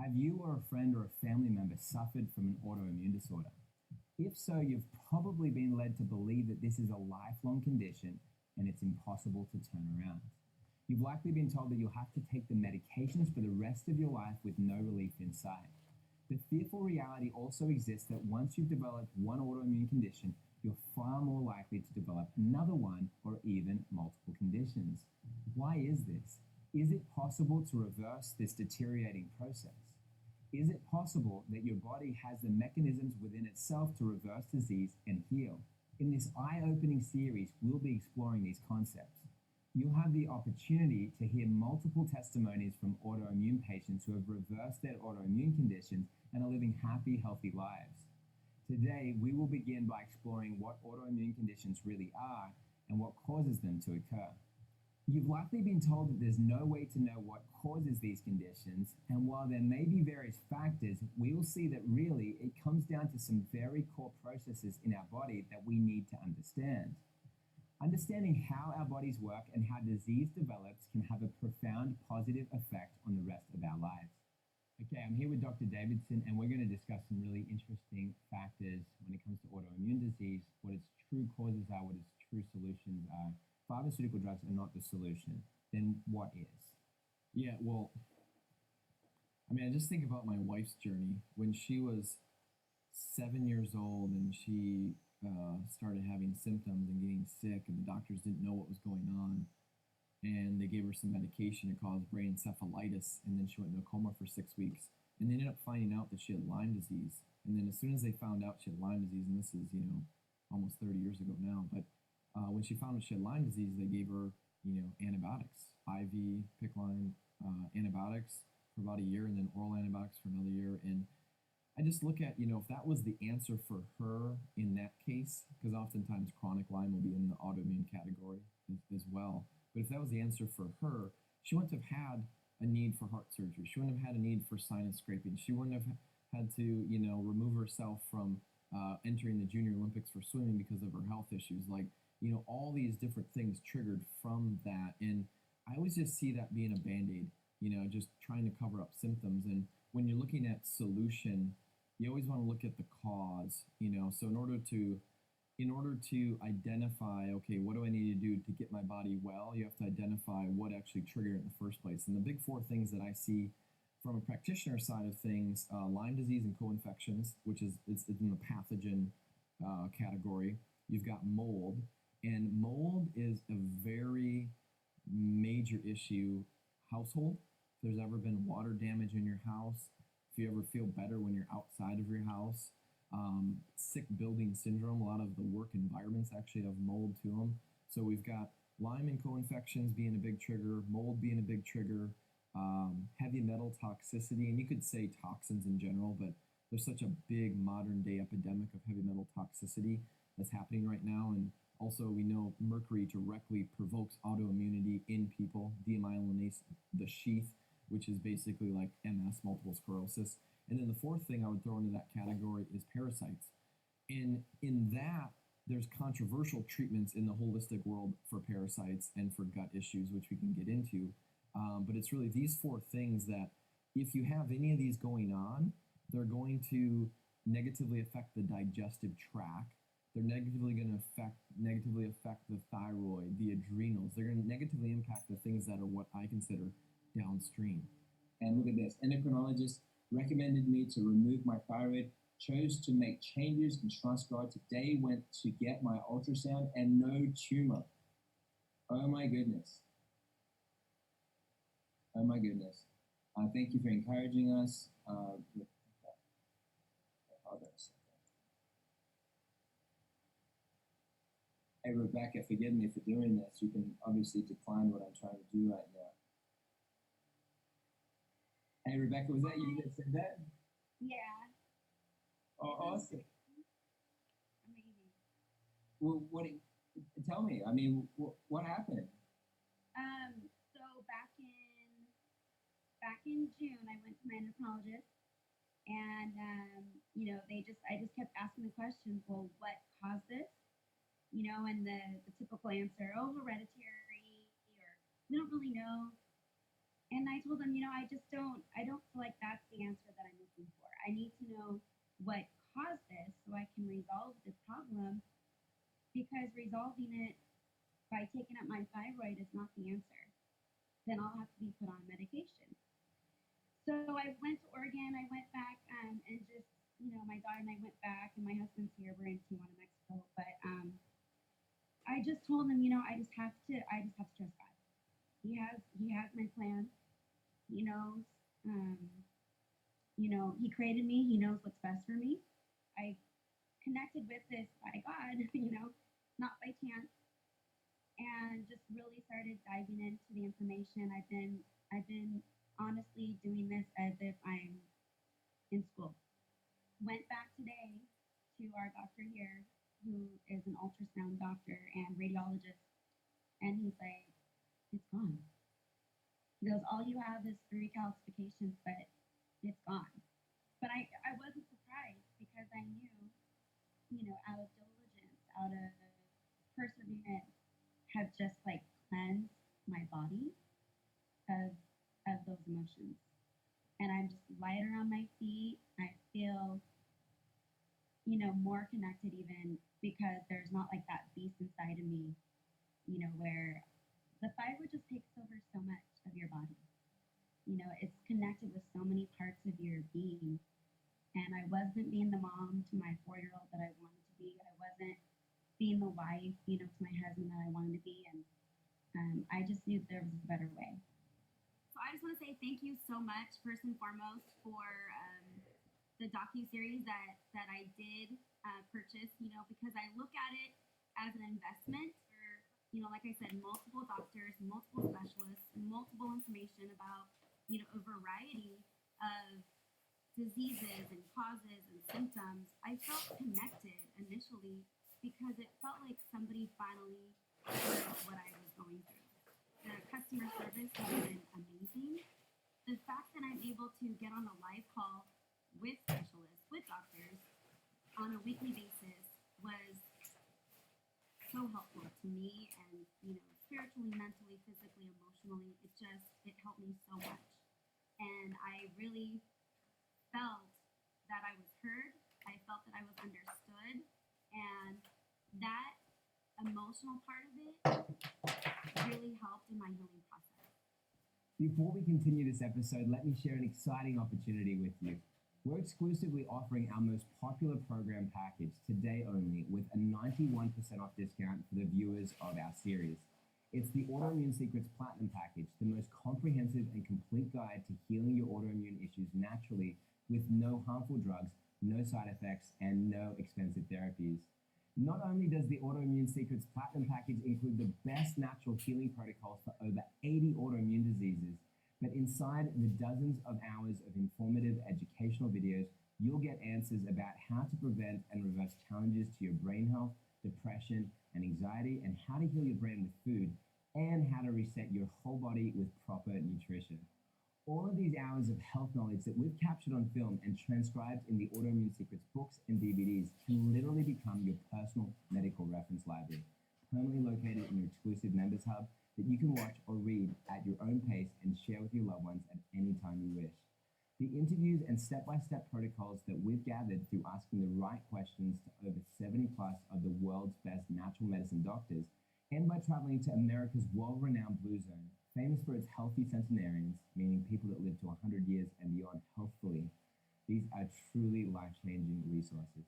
Have you or a friend or a family member suffered from an autoimmune disorder? If so, you've probably been led to believe that this is a lifelong condition and it's impossible to turn around. You've likely been told that you'll have to take the medications for the rest of your life with no relief in sight. The fearful reality also exists that once you've developed one autoimmune condition, you're far more likely to develop another one or even multiple conditions. Why is this? Is it possible to reverse this deteriorating process? Is it possible that your body has the mechanisms within itself to reverse disease and heal? In this eye-opening series, we'll be exploring these concepts. You'll have the opportunity to hear multiple testimonies from autoimmune patients who have reversed their autoimmune conditions and are living happy, healthy lives. Today, we will begin by exploring what autoimmune conditions really are and what causes them to occur. You've likely been told that there's no way to know what causes these conditions, and while there may be various factors, we will see that really it comes down to some very core processes in our body that we need to understand. Understanding how our bodies work and how disease develops can have a profound positive effect on the rest of our lives. Okay, I'm here with Dr. Davidson, and we're going to discuss some really interesting factors when it comes to autoimmune disease, what its true causes are, what its true solutions are. Pharmaceutical drugs are not the solution. Then what is? Yeah, well, I just think about my wife's journey. When she was 7 years old and she started having symptoms and getting sick, and the doctors didn't know what was going on, and they gave her some medication that caused brain encephalitis, and then she went into a coma for 6 weeks. And they ended up finding out that she had Lyme disease. And then as soon as they found out she had Lyme disease, and this is, almost 30 years ago now, but when she found out she had Lyme disease, they gave her, antibiotics, IV, PICC line antibiotics for about a year, and then oral antibiotics for another year. And I just look at, if that was the answer for her in that case, because oftentimes chronic Lyme will be in the autoimmune category as well. But if that was the answer for her, she wouldn't have had a need for heart surgery. She wouldn't have had a need for sinus scraping. She wouldn't have had to, remove herself from entering the Junior Olympics for swimming because of her health issues. All these different things triggered from that. And I always just see that being a Band-Aid, just trying to cover up symptoms. And when you're looking at solution, you always want to look at the cause, so in order to identify, okay, what do I need to do to get my body well, you have to identify what actually triggered it in the first place. And the big four things that I see from a practitioner side of things, Lyme disease and co-infections, which is it's in the pathogen category. You've got mold, and mold is a very major issue household. If there's ever been water damage in your house, if you ever feel better when you're outside of your house, sick building syndrome, a lot of the work environments actually have mold to them. So we've got Lyme and co-infections being a big trigger, mold being a big trigger, heavy metal toxicity, and you could say toxins in general, but there's such a big modern day epidemic of heavy metal toxicity that's happening right now. And also we know mercury directly provokes autoimmunity in people, demyelinase the sheath, which is basically like MS, multiple sclerosis. And then the fourth thing I would throw into that category is parasites. And in that, there's controversial treatments in the holistic world for parasites and for gut issues, which we can get into. But it's really these four things that if you have any of these going on, they're going to negatively affect the digestive tract. They're negatively going to negatively affect the thyroid, the adrenals. They're going to negatively impact the things that are what I consider downstream. And look at this, endocrinologist recommended me to remove my thyroid, chose to make changes and trust God. Today went to get my ultrasound and no tumor. Oh my goodness. Oh my goodness. Thank you for encouraging us. Hold on a second. Hey Rebecca, forgive me for doing this. You can obviously decline what I'm trying to do right now. Hey Rebecca, was that you that said that? Yeah. Oh, awesome. Amazing. Well, tell me, what happened? So back in June, I went to my endocrinologist, and I just kept asking the questions. Well, what caused this? And the typical answer, oh, hereditary, or we don't really know. And I told them, I don't feel like that's the answer that I'm looking for. I need to know what caused this so I can resolve this problem, because resolving it by taking up my thyroid is not the answer. Then I'll have to be put on medication. So I went to Oregon. I went back, and just, my daughter and I went back, and my husband's here. We're in Tijuana, Mexico. But I just told him, I just have to trust God. He has my plan. He knows. Um, he created me. He knows what's best for me. I connected with this by God, not by chance, and just really started diving into the information. I've been honestly doing this as if I'm in school. Went back today to our doctor here, who is an ultrasound doctor and radiologist, and he's like, "It's gone." He goes, "All you have is three calcifications, but it's gone." But I wasn't surprised, because I knew, out of diligence, out of perseverance, have just like cleansed my body of those emotions. And I'm just lighter on my feet. I feel, more connected, even because there's not like that beast inside of me, where the thyroid just takes over so much of your body. It's connected with so many parts of your being. And I wasn't being the mom to my 4-year-old that I wanted to be. I wasn't being the wife, to my husband that I wanted to be. And I just knew there was a better way. So I just want to say thank you so much, first and foremost, for the docu-series that I did purchase, because I look at it as an investment for, like I said, multiple doctors, multiple specialists, multiple information about, a variety of diseases and causes and symptoms. I felt connected initially because it felt like somebody finally heard what I was going through. The customer service has been amazing. The fact that I'm able to get on a live call with specialists, with doctors, on a weekly basis was so helpful to me, and, spiritually, mentally, physically, emotionally. It helped me so much. And I really felt that I was heard. I felt that I was understood. And that emotional part of it really helped in my healing process. Before we continue this episode, let me share an exciting opportunity with you. We're exclusively offering our most popular program package today only, with a 91% off discount for the viewers of our series. It's the Autoimmune Secrets Platinum Package, the most comprehensive and complete guide to healing your autoimmune issues naturally, with no harmful drugs, no side effects, and no expensive therapies. Not only does the Autoimmune Secrets Platinum Package include the best natural healing protocols for over 80 autoimmune diseases, but inside the dozens of hours of informative educational videos, you'll get answers about how to prevent and reverse challenges to your brain health, depression, and anxiety, and how to heal your brain with food, and how to reset your whole body with proper nutrition. All of these hours of health knowledge that we've captured on film and transcribed in the Autoimmune Secrets books and DVDs can literally become your personal medical reference library, permanently located in your exclusive members hub that you can watch or read at your own pace and share with your loved ones at any time you wish. The interviews and step-by-step protocols that we've gathered through asking the right questions to over 70 plus of the world's best natural medicine doctors, and by traveling to America's world-renowned Blue Zone, famous for its healthy centenarians, meaning people that live to 100 years and beyond healthfully. These are truly life-changing resources.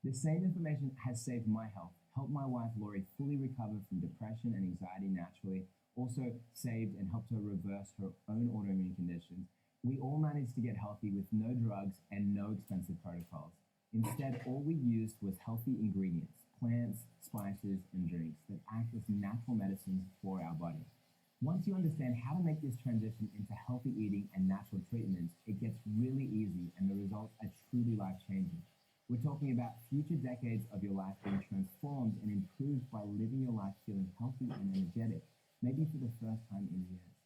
The same information has saved my health, helped my wife Lori fully recover from depression and anxiety naturally, also saved and helped her reverse her own autoimmune conditions. We all managed to get healthy with no drugs and no expensive protocols. Instead, all we used was healthy ingredients, plants, spices, and drinks that act as natural medicines for our body. Once you understand how to make this transition into healthy eating and natural treatments, it gets really easy and the results are truly life-changing. We're talking about future decades of your life being transformed and improved by living your life feeling healthy and energetic, maybe for the first time in years.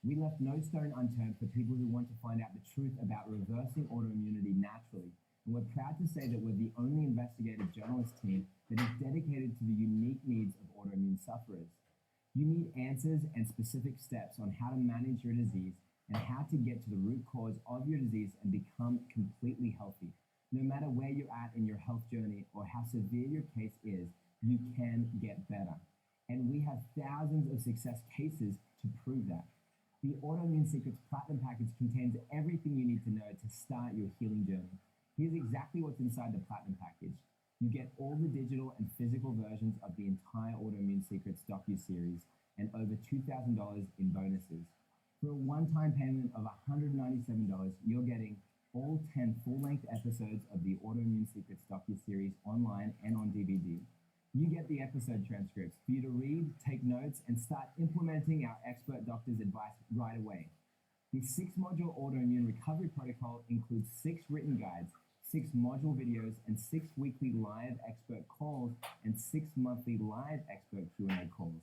We left no stone unturned for people who want to find out the truth about reversing autoimmunity naturally, and we're proud to say that we're the only investigative journalist team that is dedicated to the unique needs of autoimmune sufferers. You need answers and specific steps on how to manage your disease and how to get to the root cause of your disease and become completely healthy. No matter where you're at in your health journey or how severe your case is, you can get better. And we have thousands of success cases to prove that. The Autoimmune Secrets Platinum Package contains everything you need to know to start your healing journey. Here's exactly what's inside the Platinum Package. You get all the digital and physical versions of the entire Autoimmune Secrets docu-series and over $2,000 in bonuses. For a one-time payment of $197, you're getting all 10 full-length episodes of the Autoimmune Secrets docu-series online and on DVD. You get the episode transcripts for you to read, take notes, and start implementing our expert doctor's advice right away. The 6-module autoimmune recovery protocol includes 6 written guides, 6 module videos, and 6 weekly live expert calls, and 6 monthly live expert Q&A calls.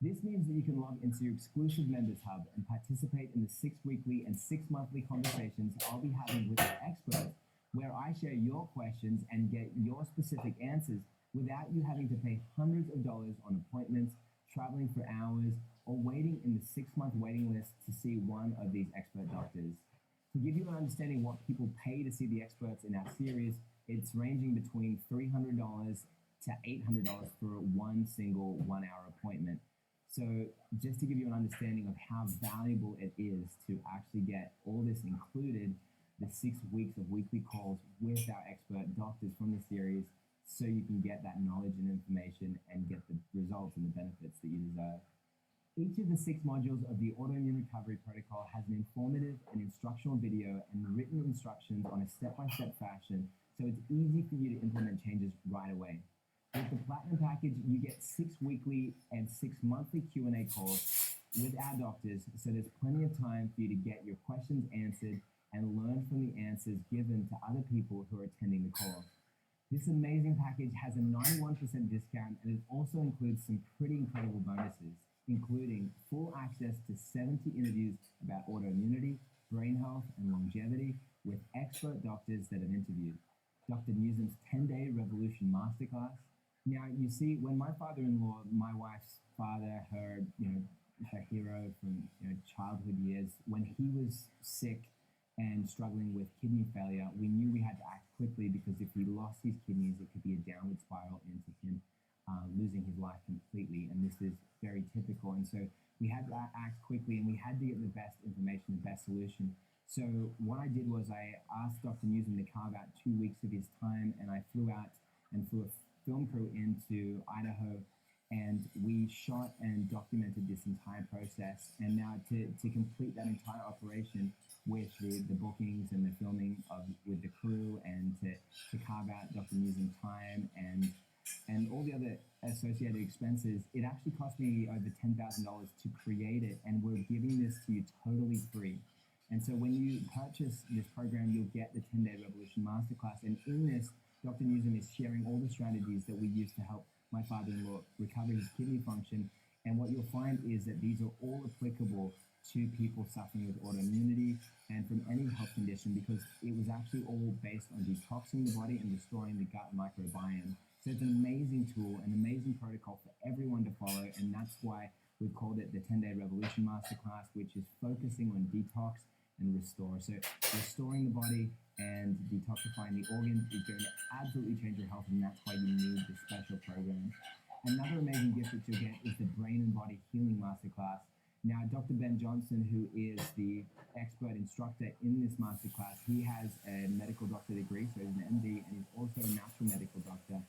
This means that you can log into your exclusive members hub and participate in the 6 weekly and 6 monthly conversations I'll be having with the experts, where I share your questions and get your specific answers without you having to pay hundreds of dollars on appointments, traveling for hours, or waiting in the 6-month waiting list to see one of these expert doctors. To give you an understanding what people pay to see the experts in our series, it's ranging between $300 to $800 for one single 1-hour appointment. So just to give you an understanding of how valuable it is to actually get all this included, the 6 weeks of weekly calls with our expert doctors from the series, so you can get that knowledge and information and get the results and the benefits that you deserve. Each of the 6 modules of the Autoimmune Recovery Protocol has an informative and instructional video and written instructions on a step-by-step fashion, so it's easy for you to implement changes right away. With the Platinum Package, you get 6 weekly and 6 monthly Q&A calls with our doctors, so there's plenty of time for you to get your questions answered and learn from the answers given to other people who are attending the call. This amazing package has a 91% discount, and it also includes some pretty incredible bonuses, including full access to 70 interviews about autoimmunity, brain health, and longevity with expert doctors that have interviewed, Dr. Newsom's 10-day Revolution Masterclass. Now, you see, when my father-in-law, my wife's father, her hero from childhood years, when he was sick and struggling with kidney failure, we knew we had to act quickly, because if he lost his kidneys, it could be a downward spiral into him losing his life completely. And this is very typical. And so we had to act quickly, and we had to get the best information, the best solution. So what I did was I asked Dr. Newsom to carve out 2 weeks of his time, and I flew out and flew a film crew into Idaho, and we shot and documented this entire process. And now to complete that entire operation with the bookings and the filming with the crew, and to carve out Dr. Newsom's time and all the other associated expenses, it actually cost me over $10,000 to create it, and we're giving this to you totally free. And so when you purchase this program, you'll get the 10-day Revolution Masterclass, and in this, Dr. Newsom is sharing all the strategies that we use to help my father-in-law recover his kidney function. And what you'll find is that these are all applicable to people suffering with autoimmunity and from any health condition, because it was actually all based on detoxing the body and restoring the gut microbiome. So it's an amazing tool, an amazing protocol for everyone to follow, and that's why we've called it the 10-day Revolution Masterclass, which is focusing on detox and restore. So restoring the body and detoxifying the organs is going to absolutely change your health, and that's why you need this special program. Another amazing gift that you'll get is the Brain and Body Healing Masterclass. Now, Dr. Ben Johnson, who is the expert instructor in this masterclass, he has a medical doctor degree, so he's an MD, and he's also a natural medical doctor.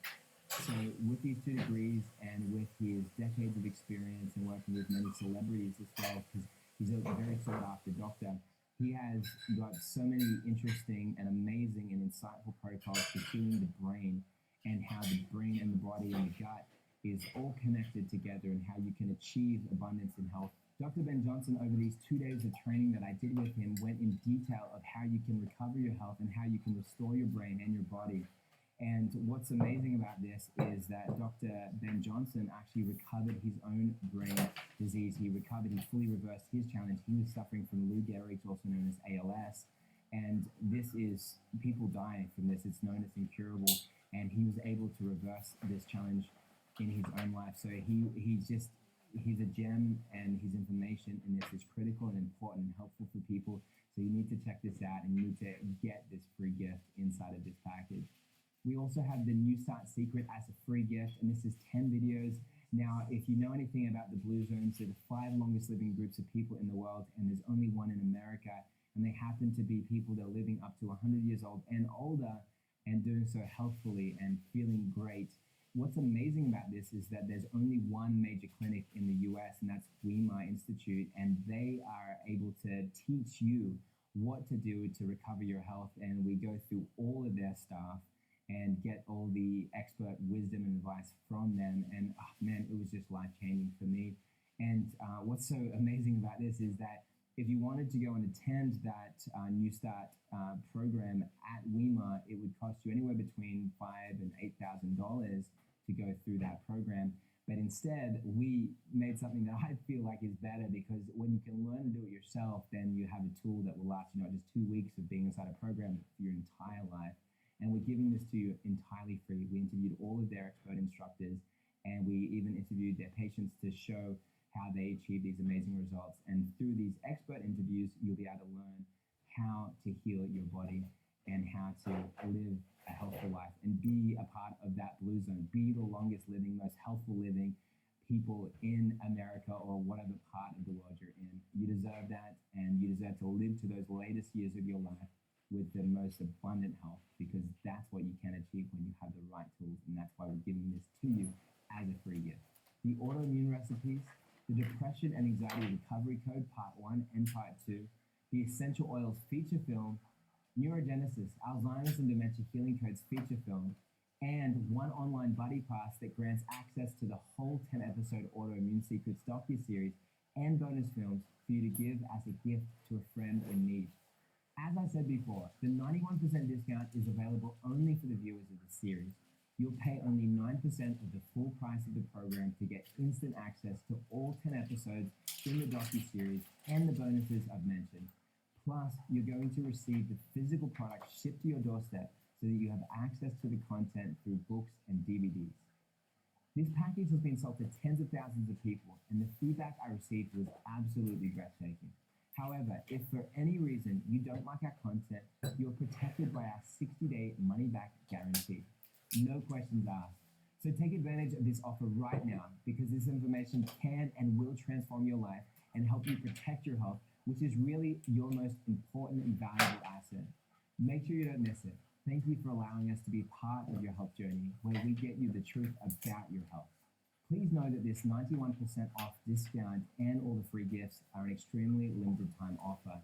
So with these 2 degrees and with his decades of experience and working with many celebrities as well, because he's a very sought-after doctor, he has got so many interesting and amazing and insightful protocols for healing the brain, and how the brain and the body and the gut is all connected together, and how you can achieve abundance in health. Dr. Ben Johnson, over these 2 days of training that I did with him, went in detail of how you can recover your health and how you can restore your brain and your body. And what's amazing about this is that Dr. Ben Johnson actually recovered his own brain disease. He fully reversed his challenge. He was suffering from Lou Gehrig's, also known as ALS. And this is, people die from this. It's known as incurable. And he was able to reverse this challenge in his own life. So he's just he's a gem, and his information in this is critical and important and helpful for people. So you need to check this out, and you need to get this free gift inside of this package. We also have the New Start Secret as a free gift, and this is 10 videos. Now, if you know anything about the Blue Zones, they're the 5 longest living groups of people in the world, and there's only one in America, and they happen to be people that are living up to 100 years old and older and doing so healthfully and feeling great. What's amazing about this is that there's only one major clinic in the US, and that's Weimar Institute, and they are able to teach you what to do to recover your health. And we go through all of their staff and get all the expert wisdom and advice from them. And oh, man, it was just life changing for me. And what's so amazing about this is that if you wanted to go and attend that New Start program at Weimar, it would cost you anywhere between $5,000 and $8,000 to go through that program. But instead, we made something that I feel like is better, because when you can learn and do it yourself, then you have a tool that will last you not just 2 weeks of being inside a program, but for your entire life. And we're giving this to you entirely free. We interviewed all of their expert instructors, and we even interviewed their patients to show how they achieve these amazing results. And through these expert interviews, you'll be able to learn how to heal your body and how to live a healthful life and be a part of that Blue Zone, be the longest living, most healthful living people in America or whatever part of the world you're in. You deserve that, and you deserve to live to those latest years of your life with the most abundant health, because that's what you can achieve when you have the right tools. And that's why we're giving this to you as a free gift. The autoimmune recipes, the Depression and Anxiety Recovery Code, Part 1 and Part 2, the Essential Oils feature film, Neurogenesis, Alzheimer's and Dementia Healing Codes feature film, and one online buddy pass that grants access to the whole 10-episode Autoimmune Secrets docu-series and bonus films for you to give as a gift to a friend in need. As I said before, the 91% discount is available only for the viewers of the series. You'll pay only 9% of the full price of the program to get instant access to all 10 episodes in the docu-series and the bonuses I've mentioned. Plus, you're going to receive the physical product shipped to your doorstep so that you have access to the content through books and DVDs. This package has been sold to tens of thousands of people, and the feedback I received was absolutely breathtaking. However, if for any reason you don't like our content, you're protected by our 60-day money-back guarantee. No questions asked. So take advantage of this offer right now, because this information can and will transform your life and help you protect your health, which is really your most important and valuable asset. Make sure you don't miss it. Thank you for allowing us to be part of your health journey, where we get you the truth about your health. Please know that this 91% off discount and all the free gifts are an extremely limited time offer.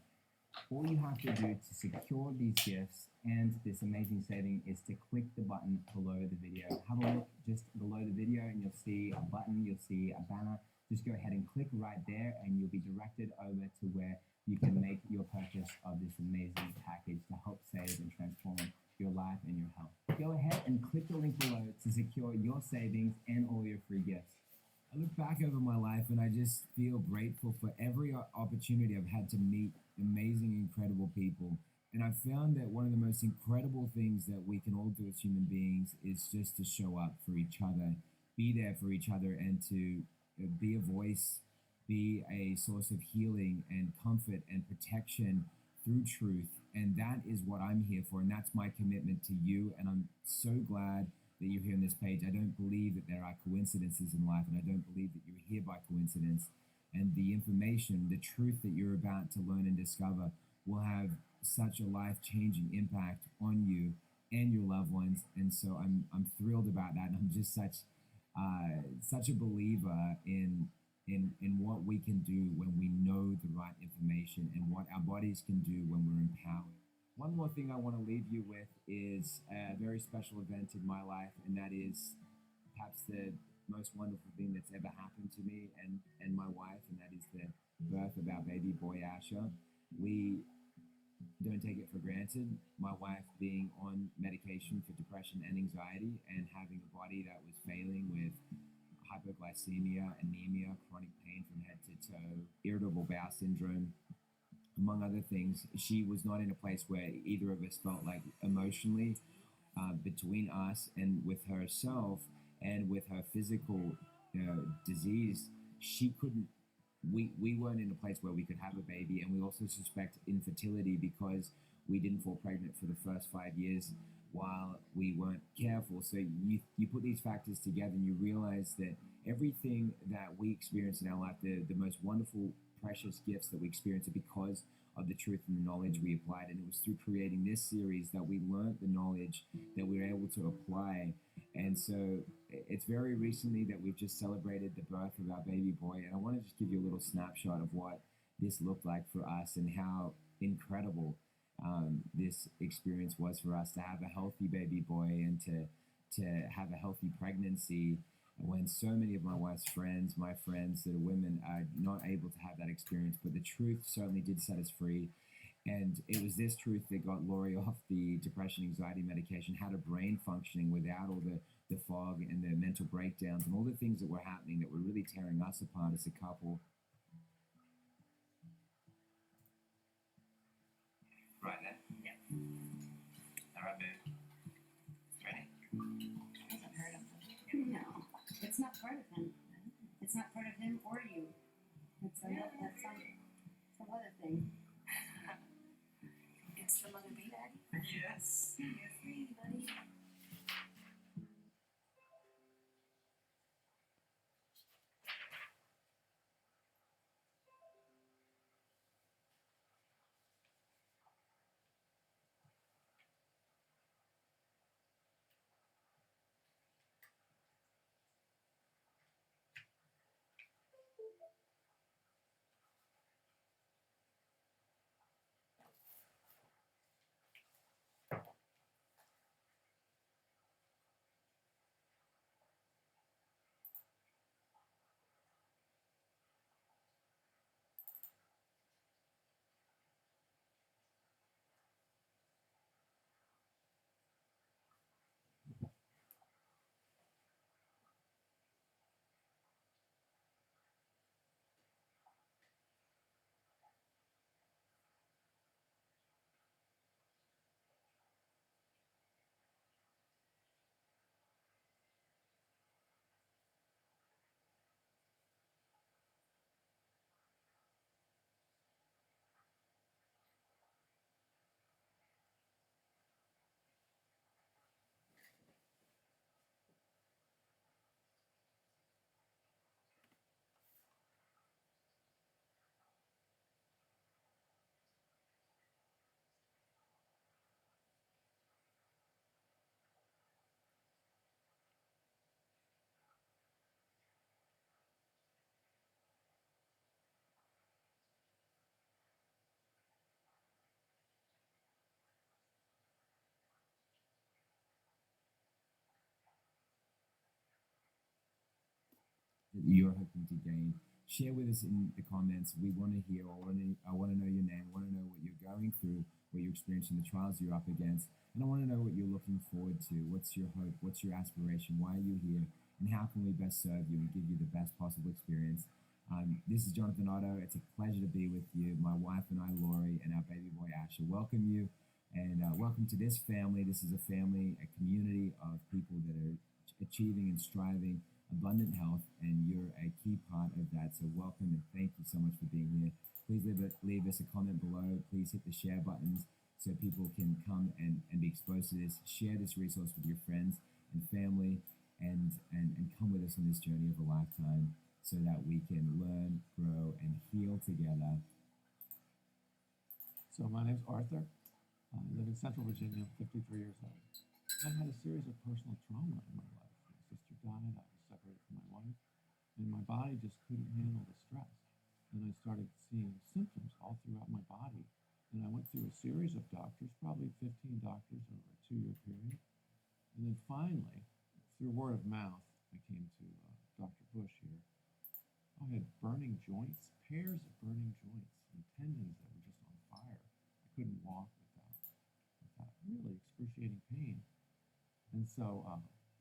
All you have to do to secure these gifts and this amazing saving is to click the button below the video. Have a look just below the video and you'll see a button, you'll see a banner. Just go ahead and click right there, and you'll be directed over to where you can make your purchase of this amazing package to help save and transform your life and your health. Go ahead and click the link below to secure your savings and all your free gifts. I look back over my life and I just feel grateful for every opportunity I've had to meet amazing, incredible people. And I've found that one of the most incredible things that we can all do as human beings is just to show up for each other, be there for each other, and to be a voice, be a source of healing and comfort and protection through truth. And that is what I'm here for, and that's my commitment to you. And I'm so glad that you're here on this page. I don't believe that there are coincidences in life, and I don't believe that you're here by coincidence. And the information, the truth that you're about to learn and discover will have such a life-changing impact on you and your loved ones. And so I'm thrilled about that, and I'm just such a believer in what we can do when we know the right information, and what our bodies can do when we're empowered. One more thing I want to leave you with is a very special event in my life, and that is perhaps the most wonderful thing that's ever happened to me and my wife, and that is the birth of our baby boy, Asher. We don't take it for granted. My wife being on medication for depression and anxiety, and having a body that was failing with hypoglycemia, anemia, chronic pain from head to toe, irritable bowel syndrome, among other things. She was not in a place where either of us felt like emotionally, between us and with herself and with her physical disease, she couldn't. We weren't in a place where we could have a baby, and we also suspect infertility because we didn't fall pregnant for the first 5 years while we weren't careful. So you put these factors together and you realize that everything that we experience in our life, the most wonderful, precious gifts that we experience are because of the truth and the knowledge we applied. And it was through creating this series that we learned the knowledge that we were able to apply. And so it's very recently that we've just celebrated the birth of our baby boy. And I want to just give you a little snapshot of what this looked like for us and how incredible this experience was for us to have a healthy baby boy and to have a healthy pregnancy when so many of my wife's friends, my friends that are women, are not able to have that experience. But the truth certainly did set us free. And it was this truth that got Laurie off the depression, anxiety medication, had her brain functioning without all the fog and the mental breakdowns and all the things that were happening that were really tearing us apart as a couple. Right then. Yeah. All right, babe. Ready? I haven't heard of them. No, it's not part of him. It's not part of him or you. That's some other thing. It's the mother baby. Yes. You're free, buddy. That you're hoping to gain. Share with us in the comments. We want to hear. I want to know your name. I want to know what you're going through, what you're experiencing, the trials you're up against, and I want to know what you're looking forward to. What's your hope? What's your aspiration? Why are you here? And how can we best serve you and give you the best possible experience? This is Jonathan Otto. It's a pleasure to be with you. My wife and I, Laurie, and our baby boy Asher, welcome you, and welcome to this family. This is a family, a community of people that are achieving and striving abundant health, and you're a key part of that. So welcome and thank you so much for being here. Please leave us a comment below. Please hit the share buttons so people can come and be exposed to this. Share this resource with your friends and family, and come with us on this journey of a lifetime so that we can learn, grow, and heal together. So my name's Arthur. I live in Central Virginia. I'm 53 years old. I had a series of personal trauma in my life. My sister died. I was separated from my wife, and my body just couldn't handle the stress. And I started seeing symptoms all throughout my body. And I went through a series of doctors, probably 15 doctors over a 2-year period. And then finally, through word of mouth, I came to Dr. Bush here. I had burning joints, pairs of burning joints, and tendons that were just on fire. I couldn't walk without really excruciating pain. And so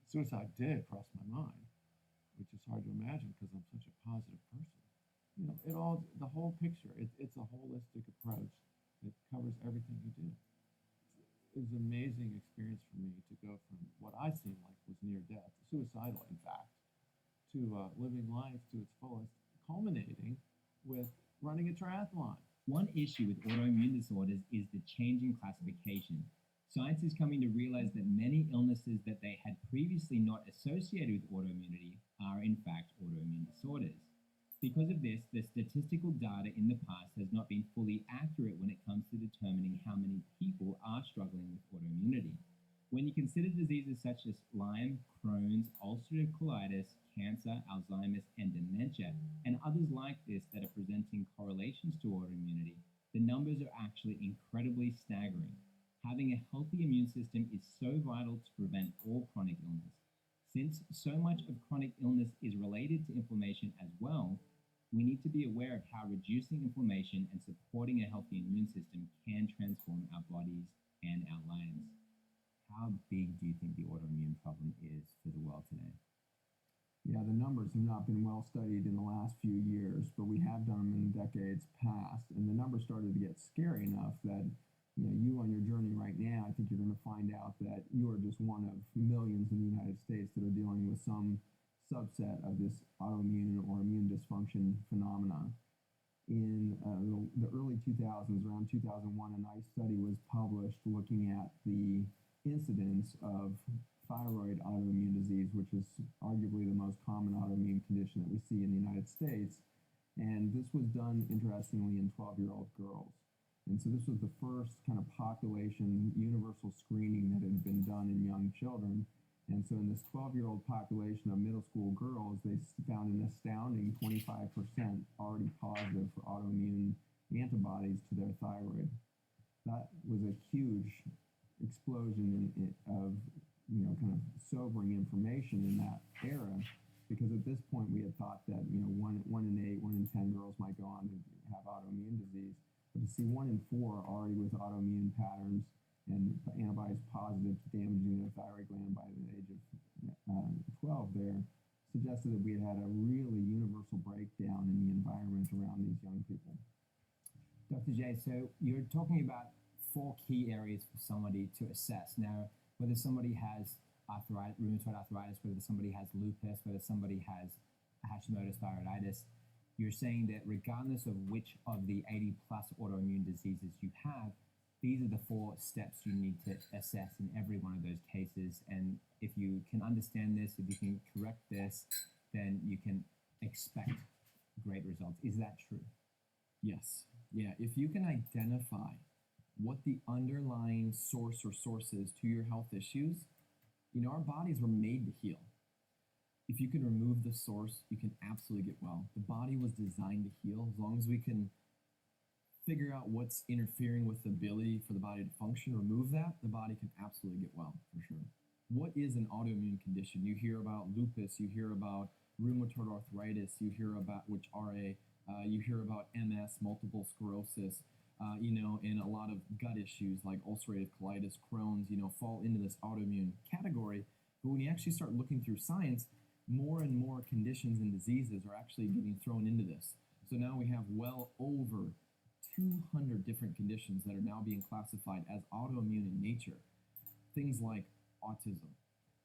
suicide did cross my mind, which is hard to imagine because I'm such a positive person. You know, the whole picture, it's a holistic approach that covers everything you do. It was an amazing experience for me to go from what I seemed like was near death, suicidal in fact, to living life to its fullest, culminating with running a triathlon. One issue with autoimmune disorders is the changing classification. Science is coming to realize that many illnesses that they had previously not associated with autoimmunity are in fact autoimmune disorders. Because of this, the statistical data in the past has not been fully accurate when it comes to determining how many people are struggling with autoimmunity. When you consider diseases such as Lyme, Crohn's, ulcerative colitis, cancer, Alzheimer's, and dementia, and others like this that are presenting correlations to autoimmunity, the numbers are actually incredibly staggering. Having a healthy immune system is so vital to prevent all chronic illness. Since so much of chronic illness is related to inflammation as well, we need to be aware of how reducing inflammation and supporting a healthy immune system can transform our bodies and our lives. How big do you think the autoimmune problem is for the world today? Yeah, the numbers have not been well studied in the last few years, but we have done them in decades past, and the numbers started to get scary enough that you on your journey right now, I think you're going to find out that you are just one of millions in the United States that are dealing with some subset of this autoimmune or immune dysfunction phenomena. In the early 2000s, around 2001, a NICE study was published looking at the incidence of thyroid autoimmune disease, which is arguably the most common autoimmune condition that we see in the United States. And this was done, interestingly, in 12-year-old girls. And so this was the first kind of population universal screening that had been done in young children. And so in this 12-year-old population of middle school girls, they found an astounding 25% already positive for autoimmune antibodies to their thyroid. That was a huge explosion of kind of sobering information in that era, because at this point we had thought that one in 8, 1 in 10 girls might go on to have autoimmune disease, but to see 1 in 4 already with autoimmune patterns and antibodies positive to damaging their thyroid gland by the age of 12 there suggested that we had had a really universal breakdown in the environment around these young people. Dr. J, so you're talking about 4 key areas for somebody to assess. Now, whether somebody has arthritis, rheumatoid arthritis, whether somebody has lupus, whether somebody has Hashimoto's thyroiditis, you're saying that regardless of which of the 80 plus autoimmune diseases you have, these are the 4 steps you need to assess in every one of those cases. And if you can understand this, if you can correct this, then you can expect great results. Is that true? Yes. Yeah. If you can identify what the underlying source or sources to your health issues, our bodies were made to heal. If you can remove the source, you can absolutely get well. The body was designed to heal. As long as we can figure out what's interfering with the ability for the body to function, remove that, the body can absolutely get well, for sure. What is an autoimmune condition? You hear about lupus, you hear about rheumatoid arthritis, you hear about you hear about MS, multiple sclerosis, and a lot of gut issues like ulcerative colitis, Crohn's, fall into this autoimmune category. But when you actually start looking through science, more and more conditions and diseases are actually getting thrown into this. So now we have well over 200 different conditions that are now being classified as autoimmune in nature. Things like autism,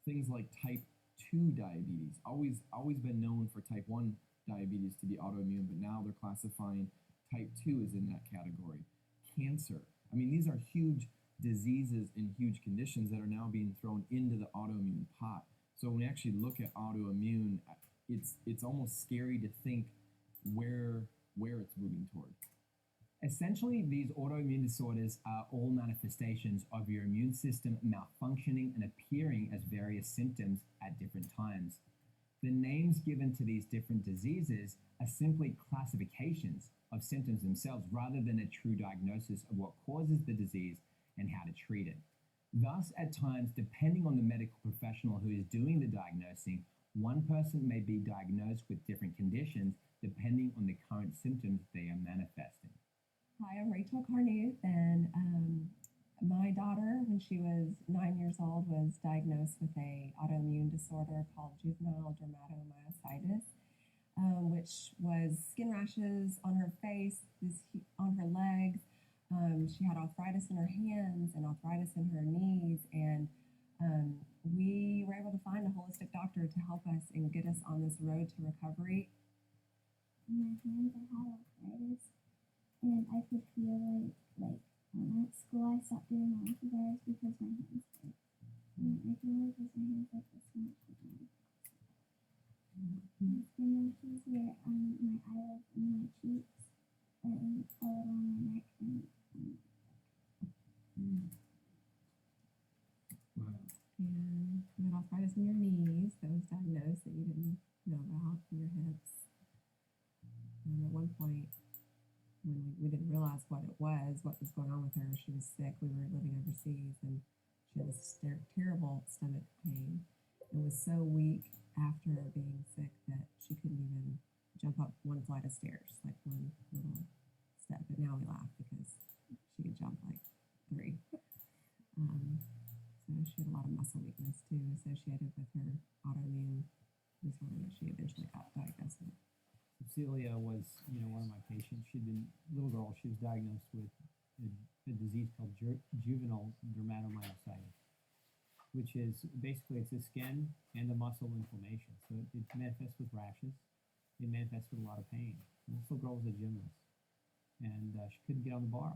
things like type 2 diabetes, always been known for type 1 diabetes to be autoimmune, but now they're classifying type 2 as in that category. Cancer. I mean, these are huge diseases and huge conditions that are now being thrown into the autoimmune pot. So when we actually look at autoimmune, it's almost scary to think where it's moving toward. Essentially, these autoimmune disorders are all manifestations of your immune system malfunctioning and appearing as various symptoms at different times. The names given to these different diseases are simply classifications of symptoms themselves rather than a true diagnosis of what causes the disease and how to treat it. Thus, at times, depending on the medical professional who is doing the diagnosing, one person may be diagnosed with different conditions depending on the current symptoms they are manifesting. Hi, I'm Rachel Carnute, and my daughter, when she was 9 years old, was diagnosed with an autoimmune disorder called juvenile dermatomyositis, which was skin rashes on her face, on her legs. She had arthritis in her hands and arthritis in her knees, and we were able to find a holistic doctor to help us and get us on this road to recovery. in my hands. I had arthritis, and I could feel like at school I stopped doing my alpha bars because my hands hurt. And I feel like with my hands like this much again. My skin rashes were on my eyelids and my cheeks, and a little on my neck and Wow. And you had arthritis in your knees that was diagnosed that you didn't know about, in your hips. And at one point, when we didn't realize what it was, what was going on with her, she was sick. We were living overseas, and she had this terrible stomach pain and was so weak after being sick that she couldn't even jump up one flight of stairs, like one little step. But now we laugh because she could jump like 3. So she had a lot of muscle weakness too, associated with her autoimmune disorder that she eventually got diagnosed with. Cecilia was, one of my patients. She'd been little girl. She was diagnosed with a disease called juvenile dermatomyositis, which is basically it's a skin and a muscle inflammation. So it manifests with rashes. It manifests with a lot of pain. And this little girl was a gymnast, and she couldn't get on the bar.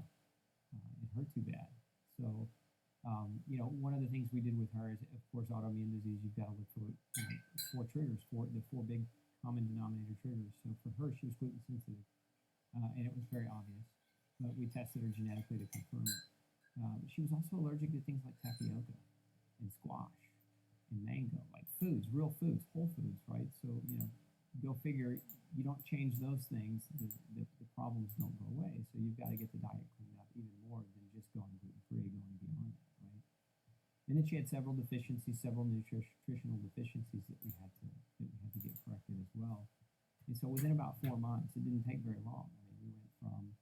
It hurt too bad. So, one of the things we did with her is, of course, autoimmune disease. You've got to look for 4 triggers, the 4 big common denominator triggers. So for her, she was gluten sensitive, and it was very obvious. But we tested her genetically to confirm it. She was also allergic to things like tapioca and squash and mango, like foods, real foods, whole foods, right? So, go figure, you don't change those things, the problems don't go away. So you've got to get the diet cleaned up even more than just going gluten-free, going beyond that, right? And then she had several deficiencies, several nutritional deficiencies that we had to get corrected as well. And so within about 4 months, it didn't take very long. I mean, we went from,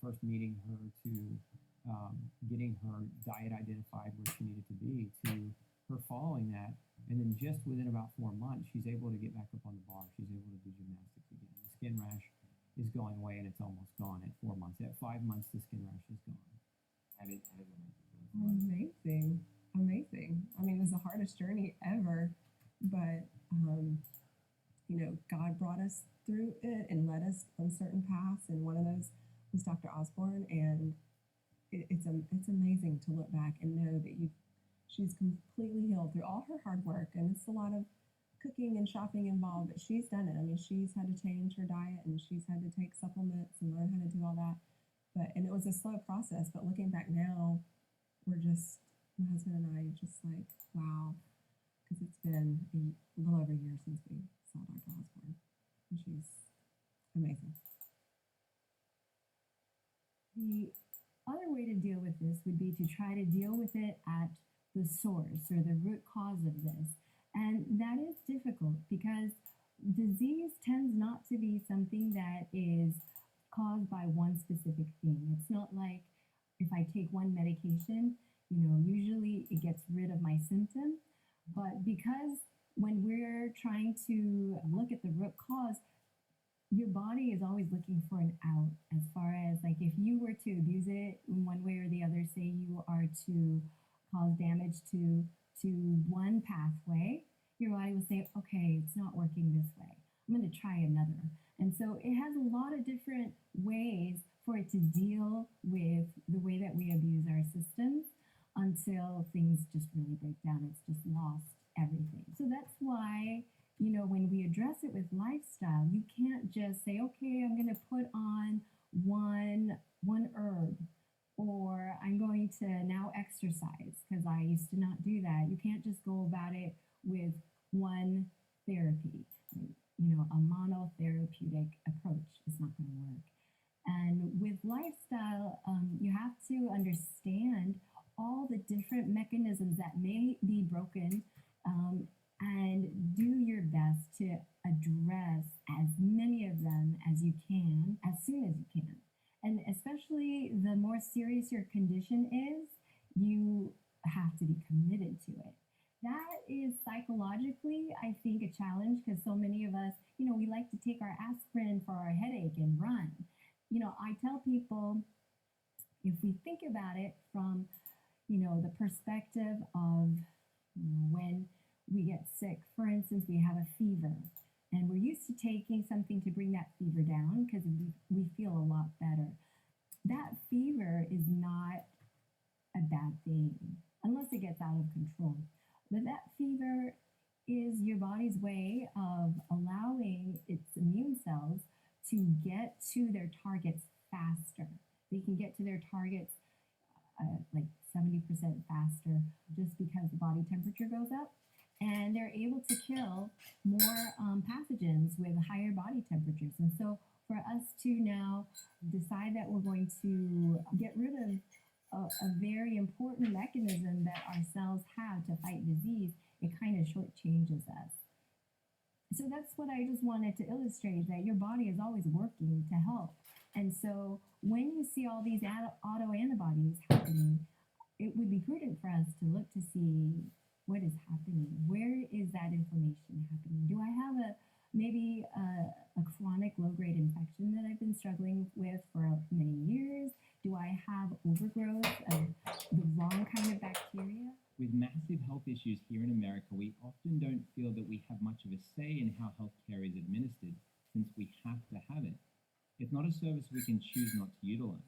first meeting her to getting her diet identified where she needed to be, to her following that. And then just within about 4 months, she's able to get back up on the bar. She's able to do gymnastics again. The skin rash is going away, and it's almost gone at 4 months. At 5 months, the skin rash is gone. Amazing. Amazing. I mean, it was the hardest journey ever, but, God brought us through it and led us on certain paths. And one of those was Dr. Osborne. And it's amazing to look back and know that she's completely healed through all her hard work. And it's a lot of cooking and shopping involved, but she's done it. I mean, she's had to change her diet, and she's had to take supplements and learn how to do all that. And it was a slow process, but looking back now, my husband and I just like, wow, because it's been a little over a year since we saw Dr. Osborne, and she's amazing. The other way to deal with this would be to try to deal with it at the source or the root cause of this. And that is difficult because disease tends not to be something that is caused by one specific thing. It's not like if I take one medication, usually it gets rid of my symptom. But because when we're trying to look at the root cause, your body is always looking for an out, as far as like if you were to abuse it in one way or the other, say you are to cause damage to one pathway, your body will say, okay, it's not working this way. I'm going to try another. And so it has a lot of different ways for it to deal with the way that we abuse our systems until things just really break down. It's just lost everything. So that's why, when we address it with lifestyle, you can't just say, okay, I'm going to put on one herb, or I'm going to now exercise because I used to not do that. You can't just go about it with one therapy. A monotherapeutic approach is not going to work. And with lifestyle, you have to understand all the different mechanisms that may be broken, and do your best to address as many of them as you can, as soon as you can. And especially the more serious your condition is, you have to be committed to it. That is psychologically, I think, a challenge because so many of us, we like to take our aspirin for our headache and run. I tell people, if we think about it from, the perspective of when we get sick, for instance, we have a fever. And we're used to taking something to bring that fever down because we feel a lot better. That fever is not a bad thing unless it gets out of control. But that fever is your body's way of allowing its immune cells to get to their targets faster. They can get to their targets like 70% faster just because the body temperature goes up. And they're able to kill more pathogens with higher body temperatures. And so for us to now decide that we're going to get rid of a very important mechanism that our cells have to fight disease, it kind of shortchanges us. So that's what I just wanted to illustrate, that your body is always working to help. And so when you see all these autoantibodies happening, it would be prudent for us to look to see what is happening. Where is that inflammation happening? Do I have maybe a chronic low-grade infection that I've been struggling with for many years? Do I have overgrowth of the wrong kind of bacteria? With massive health issues here in America, we often don't feel that we have much of a say in how healthcare is administered, since we have to have it. It's not a service we can choose not to utilize.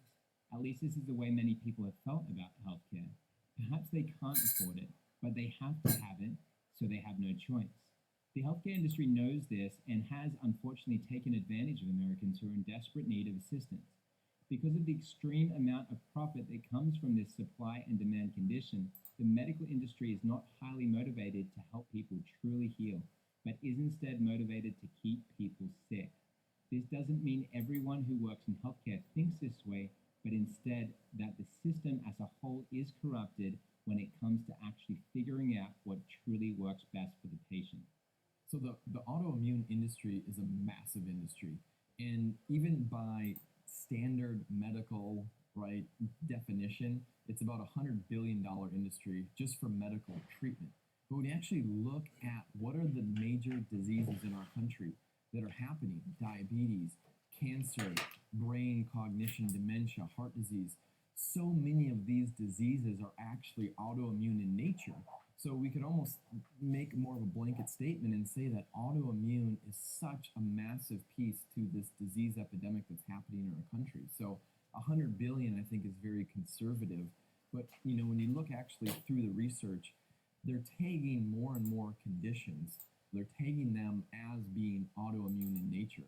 At least this is the way many people have felt about healthcare. Perhaps they can't afford it, but they have to have it, so they have no choice. The healthcare industry knows this and has unfortunately taken advantage of Americans who are in desperate need of assistance. Because of the extreme amount of profit that comes from this supply and demand condition, the medical industry is not highly motivated to help people truly heal, but is instead motivated to keep people sick. This doesn't mean everyone who works in healthcare thinks this way, but instead that the system as a whole is corrupted when it comes to actually figuring out what truly works best for the patient. So the autoimmune industry is a massive industry, and even by standard medical definition, it's about $100 billion industry just for medical treatment. But when you actually look at what are the major diseases in our country that are happening, diabetes, cancer, brain, cognition, dementia, heart disease, so many of these diseases are actually autoimmune in nature. So we could almost make more of a blanket statement and say that autoimmune is such a massive piece to this disease epidemic that's happening in our country. So 100 billion, I think, is very conservative. But when you look actually through the research, they're tagging more and more conditions. They're tagging them as being autoimmune in nature.